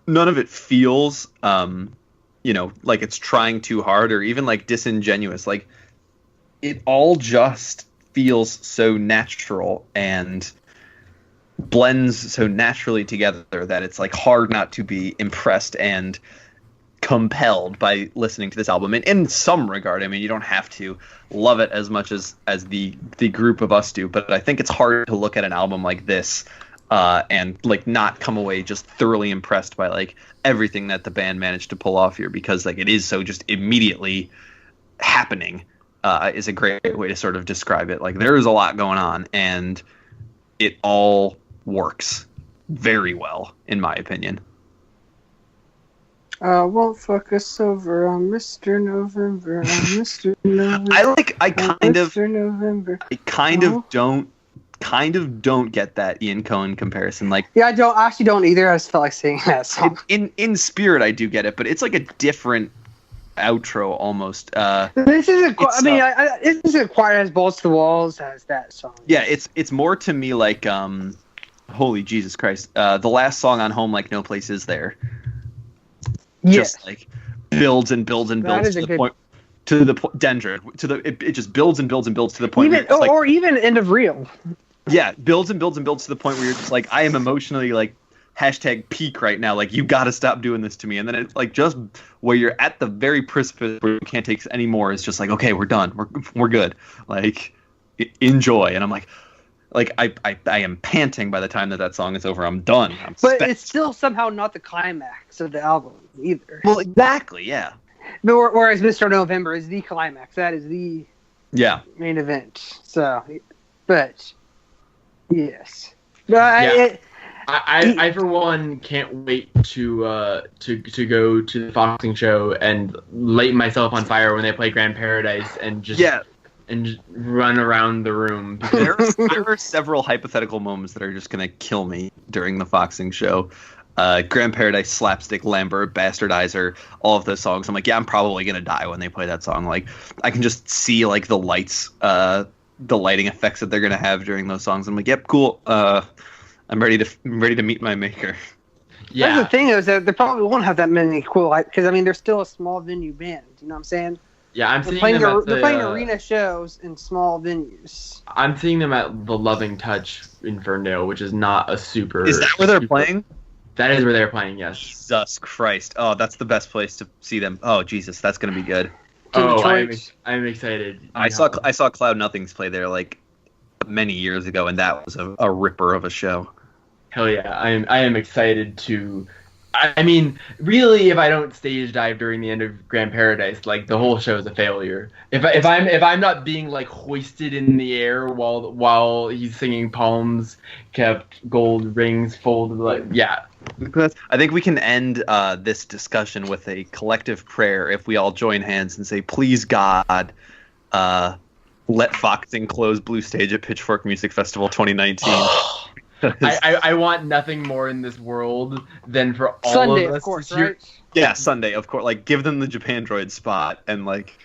none of it feels, you know, like it's trying too hard or even like disingenuous. Like it all just feels so natural and blends so naturally together that it's like hard not to be impressed and compelled by listening to this album. And in some regard, I mean, you don't have to love it as much as the group of us do, but I think it's hard to look at an album like this and like not come away just thoroughly impressed by like everything that the band managed to pull off here, because like it is so just immediately happening, is a great way to sort of describe it. Like there is a lot going on and it all works very well, in my opinion. Won't fuck us over on Mr. November, on Mr. November. I kind of November. kind of don't get that Ian Cohen comparison. Like, yeah, I actually don't either. I just felt like singing that song. In spirit, I do get it, but it's like a different outro almost. This isn't. I mean, this isn't quite as balls to the walls as that song. Yeah, it's more to me like holy Jesus Christ, the last song on Home Like No Place Is There. Yes. Just like builds and builds and builds to the point. To the point, Dendra. It just builds and builds and builds to the point. Even or even End of Real. Yeah, builds and builds and builds to the point where you're just like, I am emotionally like hashtag peak right now. Like, you got to stop doing this to me. And then it's like just where you're at the very precipice where you can't take any more. It's just like, okay, we're done. We're good. Like, enjoy. And I'm like I am panting by the time that song is over. I'm done. But it's still somehow not the climax of the album either. Well, exactly. Yeah. Whereas Mr. November is the climax. That is the main event. So, but yes. I for one can't wait to go to the Foxing show and light myself on fire when they play Grand Paradise and just run around the room. There are several hypothetical moments that are just gonna kill me during the Foxing show. Grand Paradise, Slapstick, Lambert, Bastardizer, all of those songs. I'm like, yeah, I'm probably gonna die when they play that song. Like, I can just see like the lights, the lighting effects that they're gonna have during those songs. I'm like, yep, cool. I'm ready to meet my maker. Yeah. That's the thing is that they probably won't have that many cool, because I mean they're still a small venue band. You know what I'm saying? Yeah, they're playing arena shows in small venues. I'm seeing them at the Loving Touch in Ferndale, which is not a super. Is that where they're playing? That is where they're playing. Yes. Jesus Christ! Oh, that's the best place to see them. Oh, Jesus, that's gonna be good. Oh, I'm excited. I saw Cloud Nothings play there like many years ago, and that was a ripper of a show. Hell yeah, I am excited to. I mean, really, if I don't stage dive during the end of Grand Paradise, like the whole show is a failure. If I'm not being like hoisted in the air while he's singing Palms Kept Gold Rings Folded, like yeah. I think we can end this discussion with a collective prayer if we all join hands and say, "Please God, let Foxing close Blue Stage at Pitchfork Music Festival 2019." I want nothing more in this world than for all Sunday, of us of course, to hear. right? Yeah, Sunday, of course. Like, give them the Japandroid spot, and like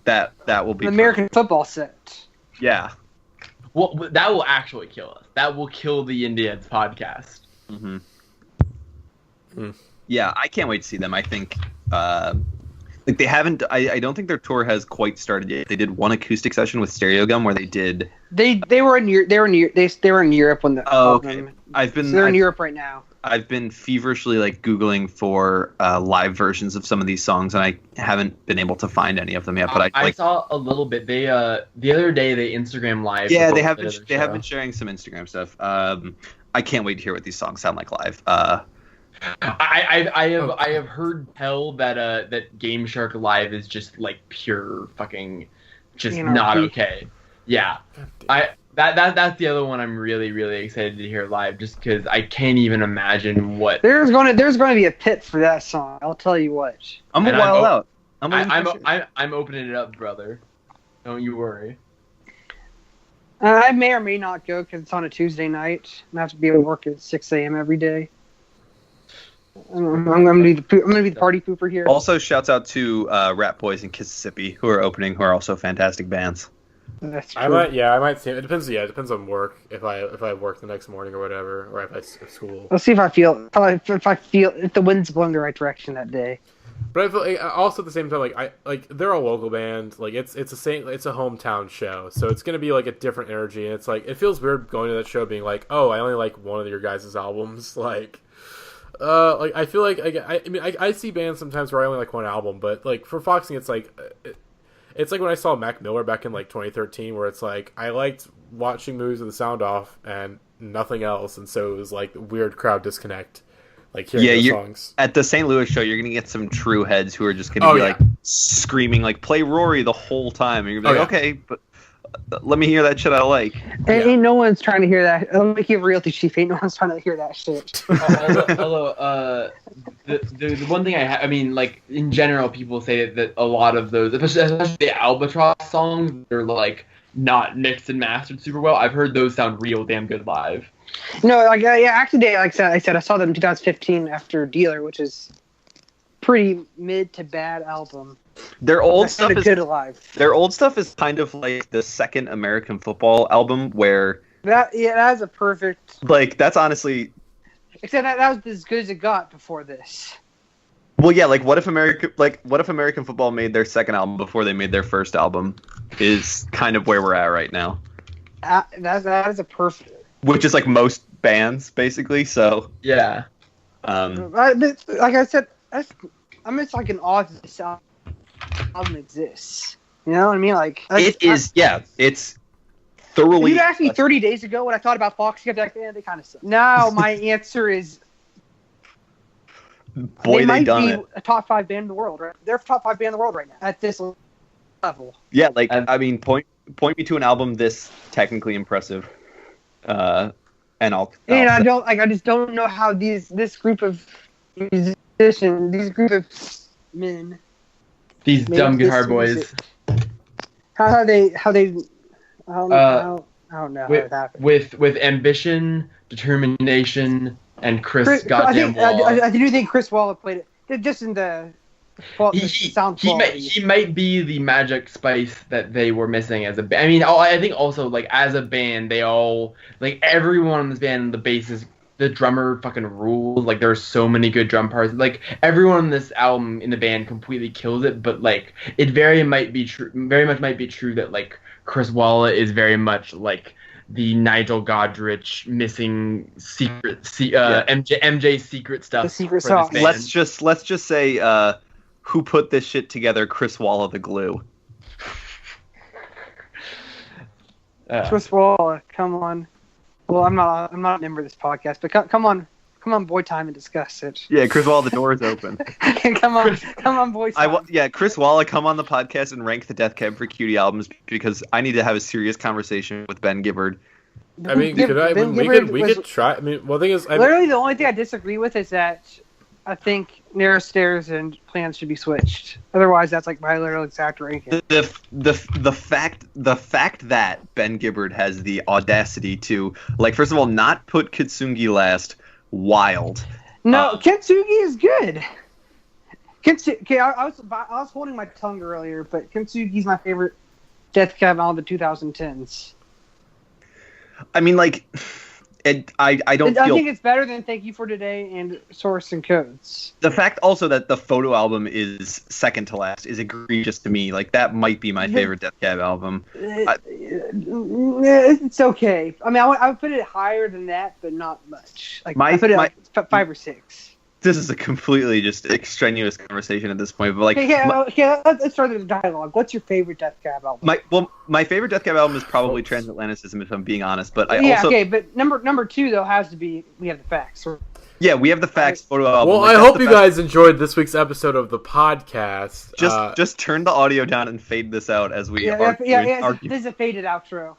that will be the American football set. Yeah. Well, that will actually kill us. That will kill the Indieheads podcast. Mm-hmm. Yeah, I can't wait to see them. I think like they haven't. I don't think their tour has quite started yet. They did one acoustic session with Stereo Gum where they did. They were in Europe when the. Oh, okay. They're in Europe right now. I've been feverishly like Googling for live versions of some of these songs, and I haven't been able to find any of them yet. But I saw a little bit. They the other day they Instagram live. Yeah, they have been sharing some Instagram stuff. I can't wait to hear what these songs sound like live. I have heard tell that Game Shark live is just like pure fucking just not okay. Yeah, that's the other one I'm really excited to hear live, just because I can't even imagine what there's going to be a pit for that song. I'll tell you what. I'm a while out. I'm opening it up, brother. Don't you worry. I may or may not go because it's on a Tuesday night. I have to be able to work at 6 a.m. every day. I'm gonna be the party pooper here. Also, shouts out to Rat Boys and Mississippi who are opening, who are also fantastic bands. That's true. I might see it. It depends. Yeah, it depends on work. If I work the next morning or whatever, or if I have school. Let's see if the wind's blowing the right direction that day. But I feel like, also at the same time, they're a local band. Like it's a hometown show, so it's gonna be like a different energy. And it's like it feels weird going to that show being like, oh, I only like one of your guys' albums. Like I feel like I see bands sometimes where I only like one album, but like for Foxing, it's like when I saw Mac Miller back in like 2013, where it's like I liked watching movies with the sound off and nothing else, and so it was like weird crowd disconnect. Like hearing songs at the St. Louis show, you're gonna get some true heads who are just gonna be like screaming like "Play Rory" the whole time, and you're gonna be like, okay, but let me hear that shit I like. Ain't no one's trying to hear that. Let me give Realty Chief. Ain't no one's trying to hear that shit. Although, the one thing I mean, like in general, people say that a lot of those, especially the Albatross songs, they're like not mixed and mastered super well. I've heard those sound real damn good live. No, actually, like I said, I saw them in 2015 after Dealer, which is pretty mid to bad album. Their old stuff is good live. Their old stuff is kind of like the second American football album, where that is a perfect. Like that's honestly. Except that was as good as it got before this. Well, yeah, what if American football made their second album before they made their first album? Is kind of where we're at right now. That is a perfect. Which is like most bands basically. So Yeah. Like I said, I'm just like an awe that this album exists. You know what I mean? Like it is. It's If thoroughly. you'd asked me 30 days ago what I thought about Foxy, I'd be like, they kind of suck. Now my answer is, Boy, they might done be it. a top 5 band in the world. Right? They're a top 5 band in the world right now at this level. Yeah, like I mean, point me to an album this technically impressive, and I'll And I just don't know how this group of musicians, these group of men, These made dumb this guitar boys. music. How they I don't know how it happened. With ambition, determination, and Chris goddamn Wall. I do think Chris Wall played it just in the sound quality. He might be the magic spice that they were missing as a band. I mean, I think also like as a band, they all like everyone in this band, the bassist, the drummer fucking rules. Like there's so many good drum parts. Like everyone on this album in the band completely kills it. But like it very much might be true that like Chris Walla is very much like the Nigel Godrich missing secret, MJ's secret stuff. The secret for sauce. this band. let's just say who put this shit together? Chris Walla, the glue. Chris Wall, come on. Well, I'm not a member of this podcast, but come on, boy, time and discuss it. Yeah, Chris Walla, the door is open. come on, boy. Time. Chris Walla, come on the podcast and rank the Death Cab for Cutie albums because I need to have a serious conversation with Ben Gibbard. I mean, we could try. I mean, well, the thing is, literally the only thing I disagree with is that I think Narrow Stairs and Plans should be switched. Otherwise, that's like my literal exact ranking. The fact that Ben Gibbard has the audacity to, like, first of all, not put Kitsungi last, wild. No, Kintsugi is good. I was holding my tongue earlier, but Kintsugi's my favorite Death Cab album of the 2010s. I mean, like, I think it's better than Thank You for Today and Source and Codes. The fact also that the photo album is second to last is egregious to me. Like, that might be my favorite Death Cab album. It's okay. I mean, I would put it higher than that, but not much. Like I put it like 5 or 6. This is a completely just extraneous conversation at this point, but like, let's start the dialogue. What's your favorite Death Cab album? My favorite Death Cab album is probably Transatlanticism, if I'm being honest. But but number 2 though has to be We Have the Facts. Yeah, We Have the Facts photo album. Well, like, I hope you guys enjoyed this week's episode of the podcast. Just turn the audio down and fade this out as we argue. This is a faded outro.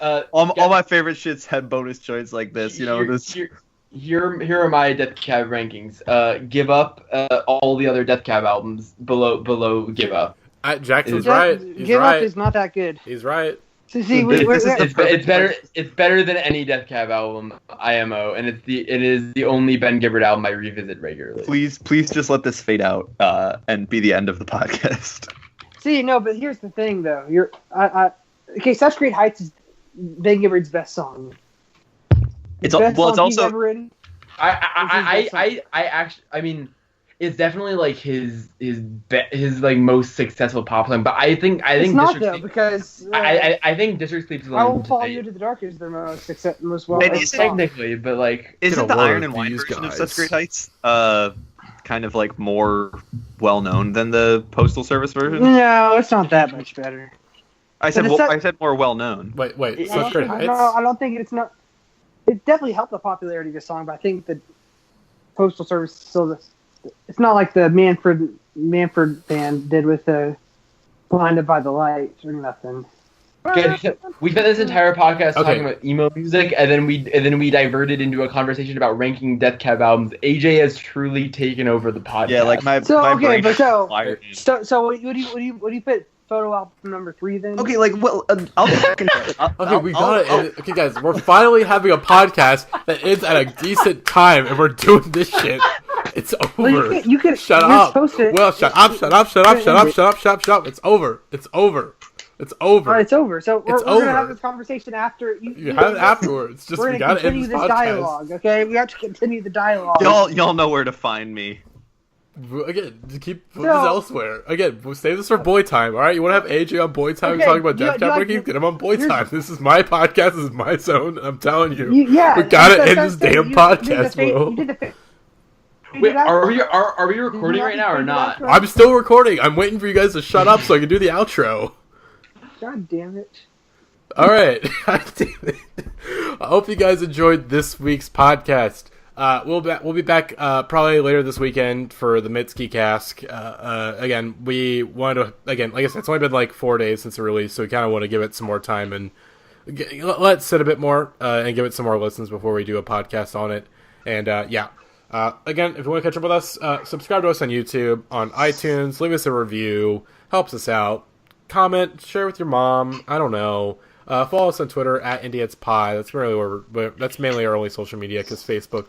No. All my favorite shits had bonus joints like this. You know this. Here are my Death Cab rankings. Give Up, all the other Death Cab albums below Give Up. Jackson's right. Give Up is not that good. He's right. So see, it's better. It's better than any Death Cab album, IMO, and it is the only Ben Gibbard album I revisit regularly. Please just let this fade out and be the end of the podcast. See, no, but here's the thing though. Such Great Heights is Ben Gibbard's best song. It's definitely like his like most successful pop song, but I think it's not though because I think District Sleep is I Will Follow You to the Dark is their most well. It is technically, but like isn't the Iron and Wine version of Such Great Heights kind of like more well known than the Postal Service version? No, it's not that much better. I said more well known. Wait, Such Great Heights? No, I don't think it's not. It definitely helped the popularity of the song, but I think the Postal Service still. It's not like the Manford band did with the Blinded by the Light or nothing. We spent this entire podcast talking about emo music, and then we diverted into a conversation about ranking Death Cab albums. AJ has truly taken over the podcast. Yeah, like my brain fired. So what do you put? Photo album number 3 then? Okay, like, well, I'll Okay, guys, we're finally having a podcast that ends at a decent time, and we're doing this shit. It's over. Well, you can shut up. Well, shut up. It's over. All right, it's over. So we're going to have this conversation after. You have it afterwards. Just we got to continue this dialogue, okay? We have to continue the dialogue. Y'all know where to find me. Again, put this elsewhere. Again, we'll save this for boy time. All right, you want to have AJ on boy time? Okay, Talking about you- Death Cab you- rankings? Get him on boy here's- time. This is my podcast. This is my zone. I'm telling you, Yeah, we gotta that's- end that's- this damn you podcast, did the Will. you did the Wait, are we recording right now or not? I'm still recording. I'm waiting for you guys to shut up so I can do the outro. God damn it. All right. God damn it. I hope you guys enjoyed this week's podcast. We'll be back probably later this weekend for the Mitski cast. Again, we wanted to like I said, it's only been like 4 days since the release, so we kind of want to give it some more time and let it sit a bit more and give it some more listens before we do a podcast on it. And again, if you want to catch up with us, subscribe to us on YouTube, on iTunes, leave us a review, helps us out. Comment, share with your mom. I don't know. Follow us on Twitter at IndieheadsPod. That's really that's mainly our only social media because Facebook.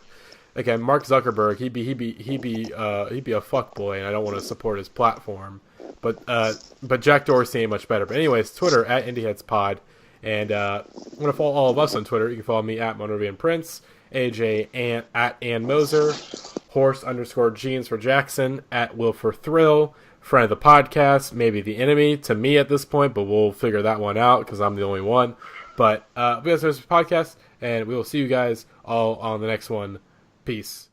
Again, Mark Zuckerberg, he'd be a fuckboy, and I don't want to support his platform. But Jack Dorsey ain't much better. But anyways, Twitter at IndieheadsPod, and want to follow all of us on Twitter. You can follow me at Monovian Prince, AJ at Ann Moser, Horse_Jeans for Jackson, at Will for Thrill, friend of the podcast, maybe the enemy to me at this point, but we'll figure that one out because I'm the only one. But we have this podcast, and we will see you guys all on the next one. Peace.